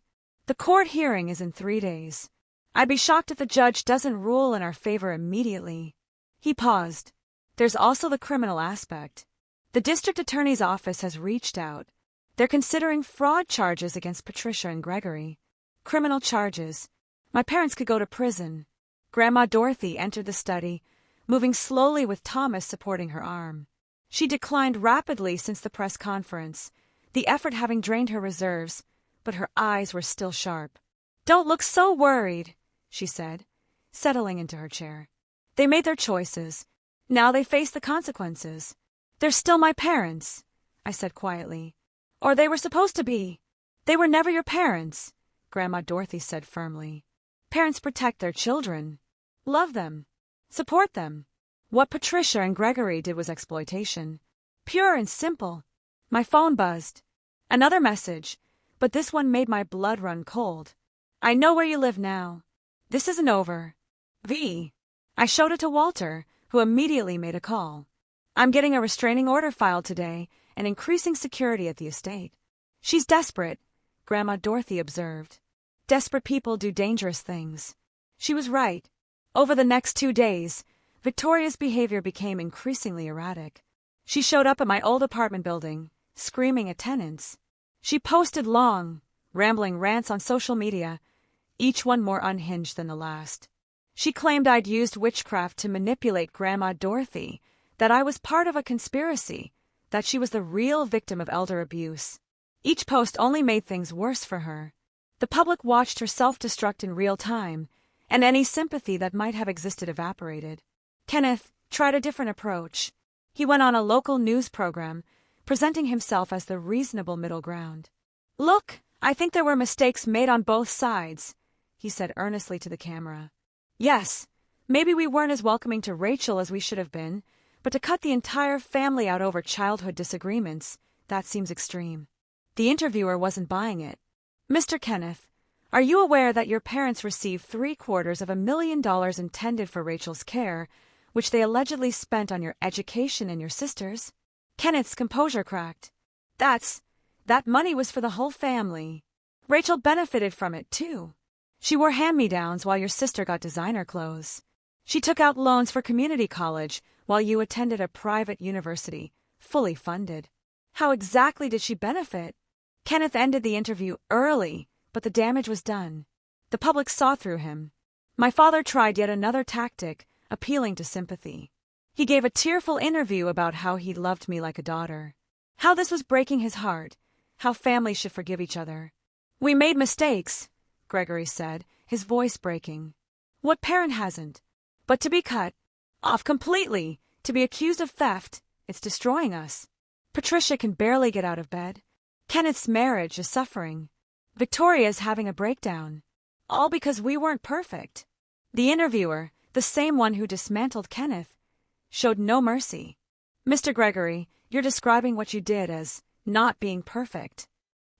The court hearing is in 3 days. I'd be shocked if the judge doesn't rule in our favor immediately." He paused. "There's also the criminal aspect. The district attorney's office has reached out. They're considering fraud charges against Patricia and Gregory. Criminal charges. My parents could go to prison." Grandma Dorothy entered the study, moving slowly with Thomas supporting her arm. She declined rapidly since the press conference, the effort having drained her reserves, but her eyes were still sharp. "Don't look so worried," she said, settling into her chair. "They made their choices. Now they face the consequences. They're still my parents," I said quietly. "Or they were supposed to be." "They were never your parents," Grandma Dorothy said firmly. "Parents protect their children. Love them. Support them. What Patricia and Gregory did was exploitation. Pure and simple." My phone buzzed. Another message, but this one made my blood run cold. "I know where you live now. This isn't over. V." I showed it to Walter, who immediately made a call. "I'm getting a restraining order filed today and increasing security at the estate." "She's desperate," Grandma Dorothy observed. "Desperate people do dangerous things." She was right. Over the next 2 days, Victoria's behavior became increasingly erratic. She showed up at my old apartment building, screaming at tenants. She posted long, rambling rants on social media, each one more unhinged than the last. She claimed I'd used witchcraft to manipulate Grandma Dorothy, that I was part of a conspiracy, that she was the real victim of elder abuse. Each post only made things worse for her. The public watched her self-destruct in real time, and any sympathy that might have existed evaporated. "Kenneth, tried a different approach. He went on a local news program, presenting himself as the reasonable middle ground. "Look, I think there were mistakes made on both sides," he said earnestly to the camera. "Yes, maybe we weren't as welcoming to Rachel as we should have been, but to cut the entire family out over childhood disagreements, that seems extreme." The interviewer wasn't buying it. "Mr. Kenneth, are you aware that your parents received $750,000 intended for Rachel's care, which they allegedly spent on your education and your sister's?" Kenneth's composure cracked. That money was for the whole family. Rachel benefited from it, too. She wore hand-me-downs while your sister got designer clothes. She took out loans for community college while you attended a private university, fully funded. How exactly did she benefit? Kenneth ended the interview early, but the damage was done. The public saw through him. My father tried yet another tactic, appealing to sympathy. He gave a tearful interview about how he loved me like a daughter. How this was breaking his heart. How families should forgive each other. "We made mistakes," Gregory said, his voice breaking. "What parent hasn't? But to be cut off completely, to be accused of theft, it's destroying us. Patricia can barely get out of bed. Kenneth's marriage is suffering. Victoria's having a breakdown. All because we weren't perfect." The interviewer, the same one who dismantled Kenneth, showed no mercy. "Mr. Gregory, you're describing what you did as not being perfect.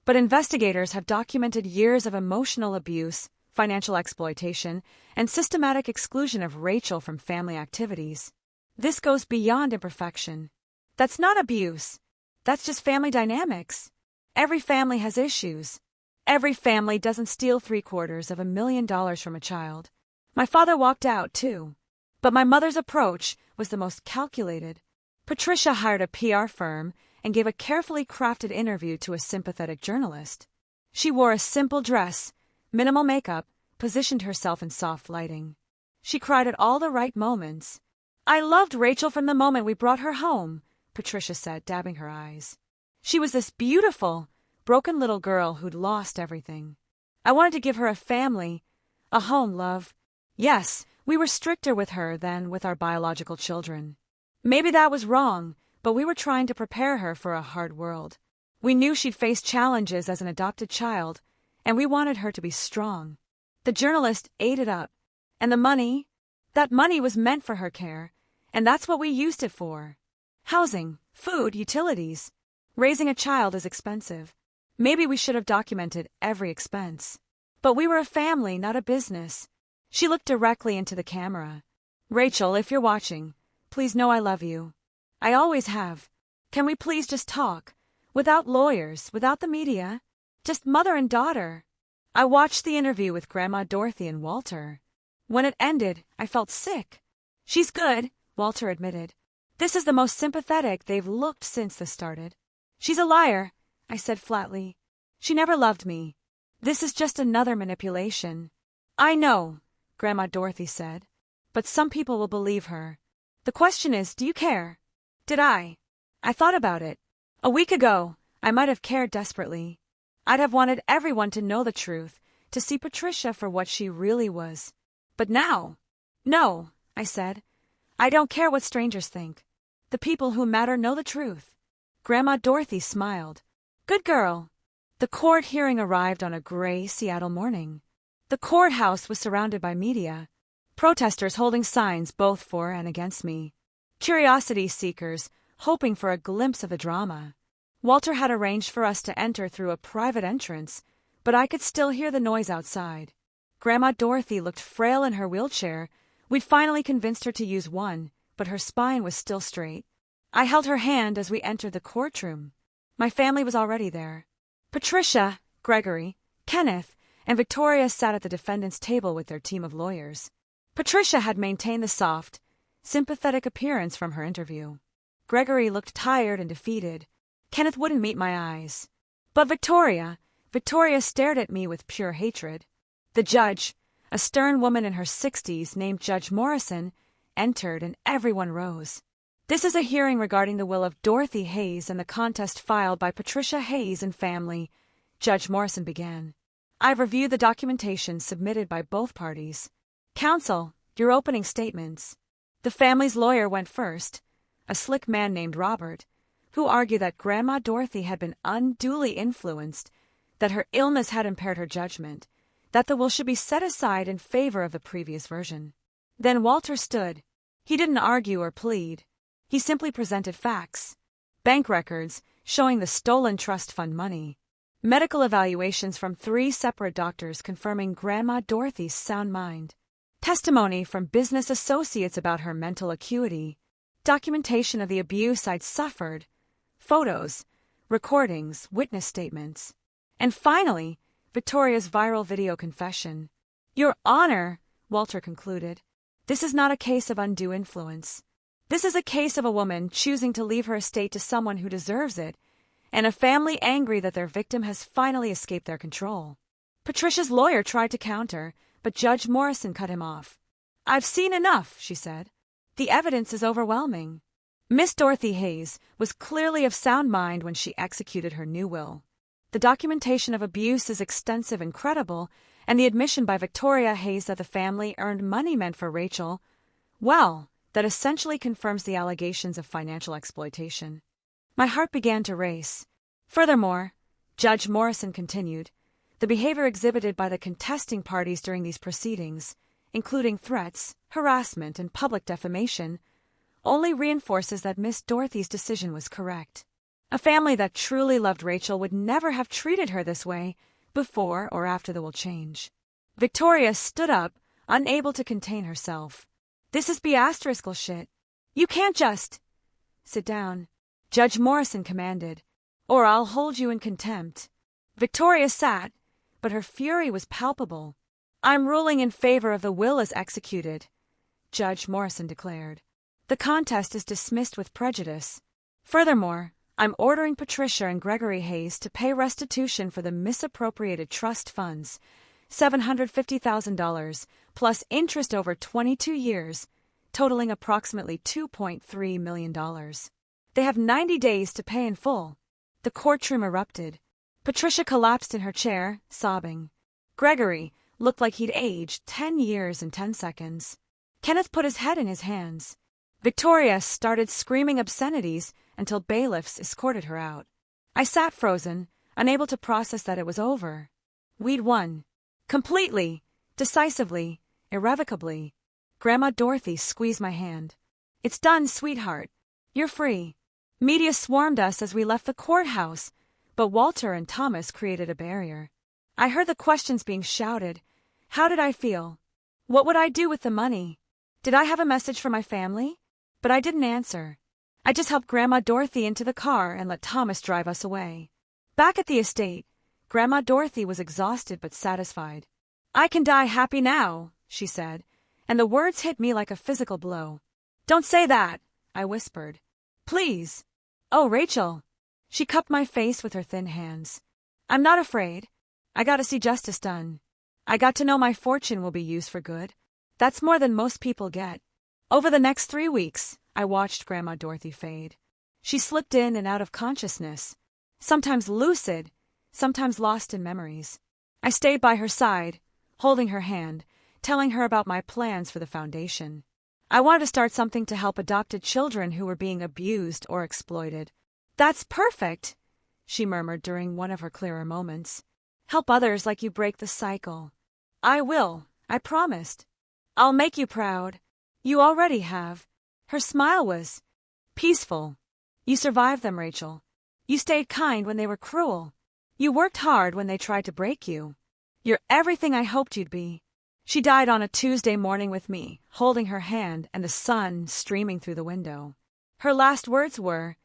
But investigators have documented years of emotional abuse, financial exploitation, and systematic exclusion of Rachel from family activities. This goes beyond imperfection. That's not abuse. That's just family dynamics. Every family has issues. Every family doesn't steal $750,000 from a child. My father walked out, too. But my mother's approach was the most calculated. Patricia hired a PR firm and gave a carefully crafted interview to a sympathetic journalist. She wore a simple dress, minimal makeup, positioned herself in soft lighting. She cried at all the right moments. "I loved Rachel from the moment we brought her home," Patricia said, dabbing her eyes. "She was this beautiful, broken little girl who'd lost everything. I wanted to give her a family, a home, love. Yes, we were stricter with her than with our biological children. Maybe that was wrong, but we were trying to prepare her for a hard world. We knew she'd face challenges as an adopted child, and we wanted her to be strong." The journalist ate it up. "And the money? That money was meant for her care, and that's what we used it for. Housing, food, utilities. Raising a child is expensive. Maybe we should have documented every expense. But we were a family, not a business." She looked directly into the camera. "Rachel, if you're watching, please know I love you. I always have. Can we please just talk? Without lawyers, without the media. Just mother and daughter." I watched the interview with Grandma Dorothy and Walter. When it ended, I felt sick. "She's good," Walter admitted. "This is the most sympathetic they've looked since this started." "She's a liar," I said flatly. "She never loved me. This is just another manipulation." "I know," Grandma Dorothy said, "but some people will believe her. The question is, do you care?" Did I? I thought about it. A week ago, I might have cared desperately. I'd have wanted everyone to know the truth, to see Patricia for what she really was. But now? "No," I said. "I don't care what strangers think. The people who matter know the truth." Grandma Dorothy smiled. "Good girl." The court hearing arrived on a gray Seattle morning. The courthouse was surrounded by media, protesters holding signs both for and against me. Curiosity seekers, hoping for a glimpse of the drama. Walter had arranged for us to enter through a private entrance, but I could still hear the noise outside. Grandma Dorothy looked frail in her wheelchair. We'd finally convinced her to use one, but her spine was still straight. I held her hand as we entered the courtroom. My family was already there. Patricia, Gregory, Kenneth, and Victoria sat at the defendant's table with their team of lawyers. Patricia had maintained the soft, sympathetic appearance from her interview. Gregory looked tired and defeated. Kenneth wouldn't meet my eyes. But Victoria stared at me with pure hatred. The judge, a stern woman in her 60s named Judge Morrison, entered and everyone rose. "This is a hearing regarding the will of Dorothy Hayes and the contest filed by Patricia Hayes and family," Judge Morrison began. "I've reviewed the documentation submitted by both parties. Counsel, your opening statements." The family's lawyer went first, a slick man named Robert, who argued that Grandma Dorothy had been unduly influenced, that her illness had impaired her judgment, that the will should be set aside in favor of the previous version. Then Walter stood. He didn't argue or plead. He simply presented facts. Bank records showing the stolen trust fund money. Medical evaluations from 3 separate doctors confirming Grandma Dorothy's sound mind. Testimony from business associates about her mental acuity. Documentation of the abuse I'd suffered. Photos, recordings, witness statements. And finally, Victoria's viral video confession. Your Honor, Walter concluded, this is not a case of undue influence. This is a case of a woman choosing to leave her estate to someone who deserves it, and a family angry that their victim has finally escaped their control. Patricia's lawyer tried to counter, but Judge Morrison cut him off. I've seen enough, she said. The evidence is overwhelming. Miss Dorothy Hayes was clearly of sound mind when she executed her new will. The documentation of abuse is extensive and credible, and the admission by Victoria Hayes that the family earned money meant for Rachel, well, that essentially confirms the allegations of financial exploitation. My heart began to race. Furthermore, Judge Morrison continued, the behavior exhibited by the contesting parties during these proceedings, including threats, harassment, and public defamation, only reinforces that Miss Dorothy's decision was correct. A family that truly loved Rachel would never have treated her this way before or after the will change. Victoria stood up, unable to contain herself. This is B****cal shit. You can't just... Sit down, Judge Morrison commanded, or I'll hold you in contempt. Victoria sat, but her fury was palpable. I'm ruling in favor of the will as executed, Judge Morrison declared. The contest is dismissed with prejudice. Furthermore, I'm ordering Patricia and Gregory Hayes to pay restitution for the misappropriated trust funds, $750,000, plus interest over 22 years, totaling approximately $2.3 million. They have 90 days to pay in full. The courtroom erupted. Patricia collapsed in her chair, sobbing. Gregory looked like he'd aged 10 years and 10 seconds. Kenneth put his head in his hands. Victoria started screaming obscenities until bailiffs escorted her out. I sat frozen, unable to process that it was over. We'd won. Completely, decisively, irrevocably. Grandma Dorothy squeezed my hand. It's done, sweetheart. You're free. Media swarmed us as we left the courthouse, but Walter and Thomas created a barrier. I heard the questions being shouted. How did I feel? What would I do with the money? Did I have a message for my family? But I didn't answer. I just helped Grandma Dorothy into the car and let Thomas drive us away. Back at the estate, Grandma Dorothy was exhausted but satisfied. I can die happy now, she said, and the words hit me like a physical blow. Don't say that, I whispered. Please. Oh, Rachel. She cupped my face with her thin hands. I'm not afraid. I got to see justice done. I got to know my fortune will be used for good. That's more than most people get. Over the next 3 weeks, I watched Grandma Dorothy fade. She slipped in and out of consciousness, sometimes lucid, sometimes lost in memories. I stayed by her side, holding her hand, telling her about my plans for the foundation. I wanted to start something to help adopted children who were being abused or exploited. That's perfect, she murmured during one of her clearer moments. Help others like you break the cycle. I will, I promised. I'll make you proud. You already have. Her smile was peaceful. You survived them, Rachel. You stayed kind when they were cruel. You worked hard when they tried to break you. You're everything I hoped you'd be. She died on a Tuesday morning with me, holding her hand and the sun streaming through the window. Her last words were,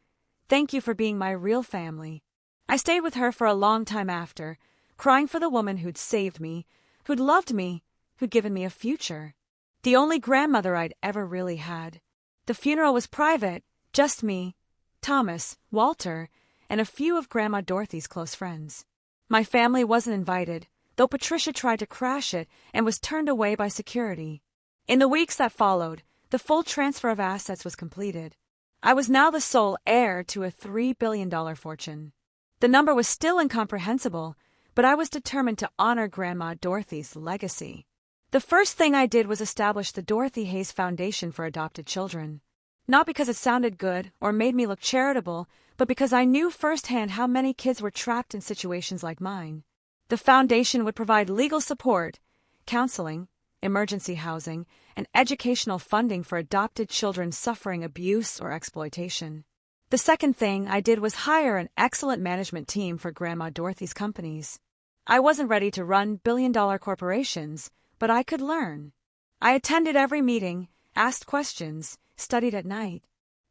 "Thank you for being my real family." I stayed with her for a long time after, crying for the woman who'd saved me, who'd loved me, who'd given me a future. The only grandmother I'd ever really had. The funeral was private, just me, Thomas, Walter, and a few of Grandma Dorothy's close friends. My family wasn't invited, though Patricia tried to crash it and was turned away by security. In the weeks that followed, the full transfer of assets was completed. I was now the sole heir to a $3 billion fortune. The number was still incomprehensible, but I was determined to honor Grandma Dorothy's legacy. The first thing I did was establish the Dorothy Hayes Foundation for Adopted Children. Not because it sounded good or made me look charitable, but because I knew firsthand how many kids were trapped in situations like mine. The foundation would provide legal support, counseling, emergency housing, and educational funding for adopted children suffering abuse or exploitation. The second thing I did was hire an excellent management team for Grandma Dorothy's companies. I wasn't ready to run billion-dollar corporations, but I could learn. I attended every meeting, asked questions, studied at night.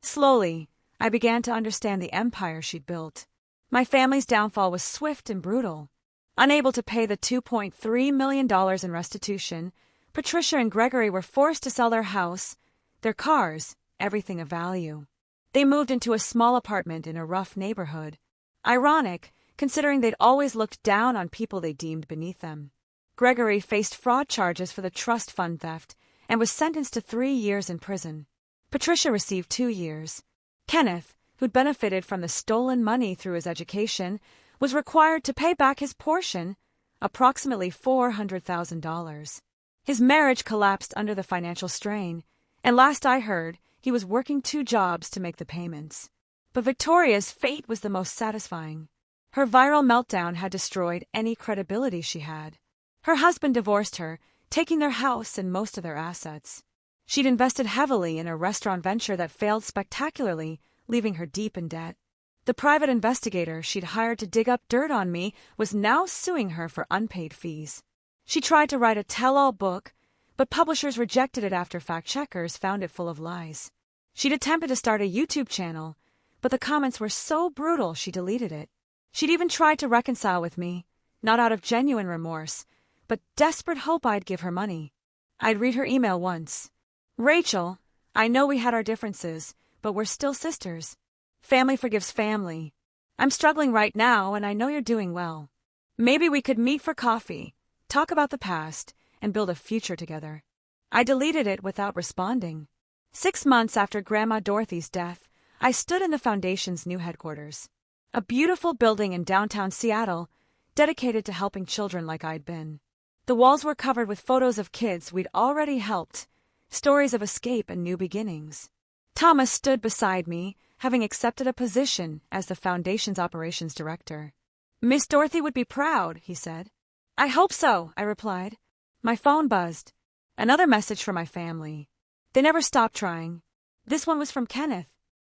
Slowly, I began to understand the empire she'd built. My family's downfall was swift and brutal. Unable to pay the $2.3 million in restitution, Patricia and Gregory were forced to sell their house, their cars, everything of value. They moved into a small apartment in a rough neighborhood. Ironic, considering they'd always looked down on people they deemed beneath them. Gregory faced fraud charges for the trust fund theft and was sentenced to 3 years in prison. Patricia received 2 years. Kenneth, who'd benefited from the stolen money through his education, was required to pay back his portion, approximately $400,000. His marriage collapsed under the financial strain, and last I heard, he was working 2 jobs to make the payments. But Victoria's fate was the most satisfying. Her viral meltdown had destroyed any credibility she had. Her husband divorced her, taking their house and most of their assets. She'd invested heavily in a restaurant venture that failed spectacularly, leaving her deep in debt. The private investigator she'd hired to dig up dirt on me was now suing her for unpaid fees. She tried to write a tell-all book, but publishers rejected it after fact-checkers found it full of lies. She'd attempted to start a YouTube channel, but the comments were so brutal she deleted it. She'd even tried to reconcile with me, not out of genuine remorse, but desperate hope I'd give her money. I'd read her email once. "Rachel, I know we had our differences, but we're still sisters. Family forgives family. I'm struggling right now, and I know you're doing well. Maybe we could meet for coffee, talk about the past, and build a future together." I deleted it without responding. 6 months after Grandma Dorothy's death, I stood in the foundation's new headquarters. A beautiful building in downtown Seattle, dedicated to helping children like I'd been. The walls were covered with photos of kids we'd already helped, stories of escape and new beginnings. Thomas stood beside me, having accepted a position as the foundation's operations director. "Miss Dorothy would be proud," he said. "I hope so," I replied. My phone buzzed. Another message from my family. They never stopped trying. This one was from Kenneth.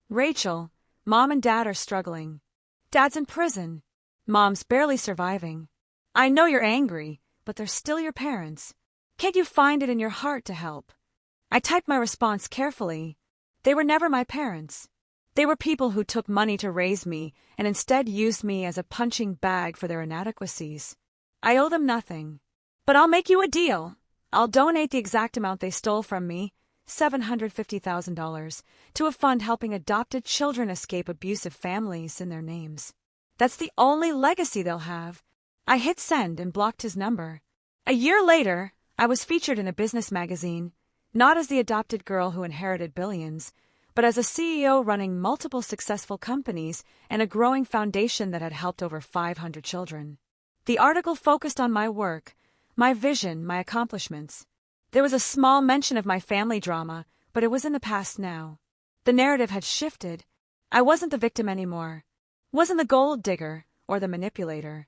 "Rachel, Mom and Dad are struggling. Dad's in prison. Mom's barely surviving. I know you're angry, but they're still your parents. Can't you find it in your heart to help?" I typed my response carefully. They were never my parents. They were people who took money to raise me and instead used me as a punching bag for their inadequacies. I owe them nothing. But I'll make you a deal. I'll donate the exact amount they stole from me, $750,000, to a fund helping adopted children escape abusive families in their names. That's the only legacy they'll have. I hit send and blocked his number. A year later, I was featured in a business magazine, not as the adopted girl who inherited billions, but as a CEO running multiple successful companies and a growing foundation that had helped over 500 children. The article focused on my work, my vision, my accomplishments. There was a small mention of my family drama, but it was in the past now. The narrative had shifted. I wasn't the victim anymore. Wasn't the gold digger or the manipulator.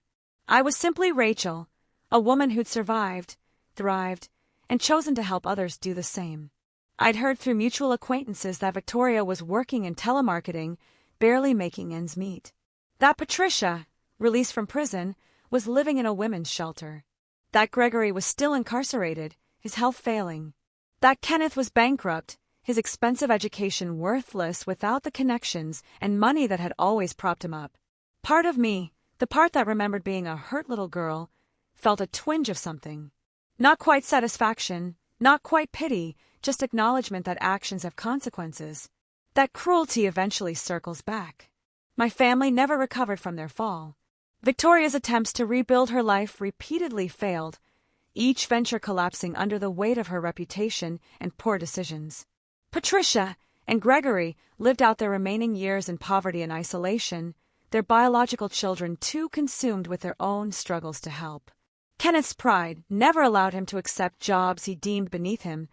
I was simply Rachel, a woman who'd survived, thrived, and chosen to help others do the same. I'd heard through mutual acquaintances that Victoria was working in telemarketing, barely making ends meet. That Patricia, released from prison, was living in a women's shelter. That Gregory was still incarcerated, his health failing. That Kenneth was bankrupt, his expensive education worthless without the connections and money that had always propped him up. Part of me, the part that remembered being a hurt little girl, felt a twinge of something. Not quite satisfaction, not quite pity, just acknowledgement that actions have consequences. That cruelty eventually circles back. My family never recovered from their fall. Victoria's attempts to rebuild her life repeatedly failed, each venture collapsing under the weight of her reputation and poor decisions. Patricia and Gregory lived out their remaining years in poverty and isolation, their biological children too consumed with their own struggles to help. Kenneth's pride never allowed him to accept jobs he deemed beneath him,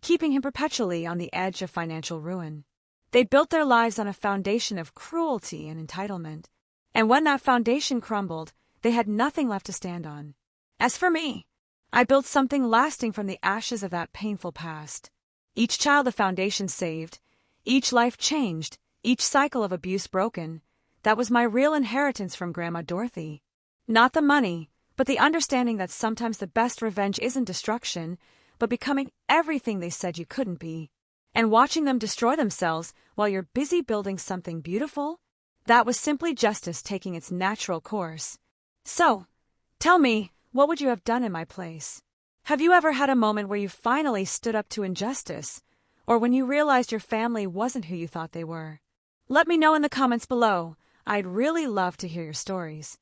keeping him perpetually on the edge of financial ruin. They built their lives on a foundation of cruelty and entitlement, and when that foundation crumbled, they had nothing left to stand on. As for me, I built something lasting from the ashes of that painful past. Each child the foundation saved, each life changed, each cycle of abuse broken, that was my real inheritance from Grandma Dorothy. Not the money, but the understanding that sometimes the best revenge isn't destruction, but becoming everything they said you couldn't be. And watching them destroy themselves while you're busy building something beautiful, that was simply justice taking its natural course. So, tell me, what would you have done in my place? Have you ever had a moment where you finally stood up to injustice, or when you realized your family wasn't who you thought they were? Let me know in the comments below. I'd really love to hear your stories.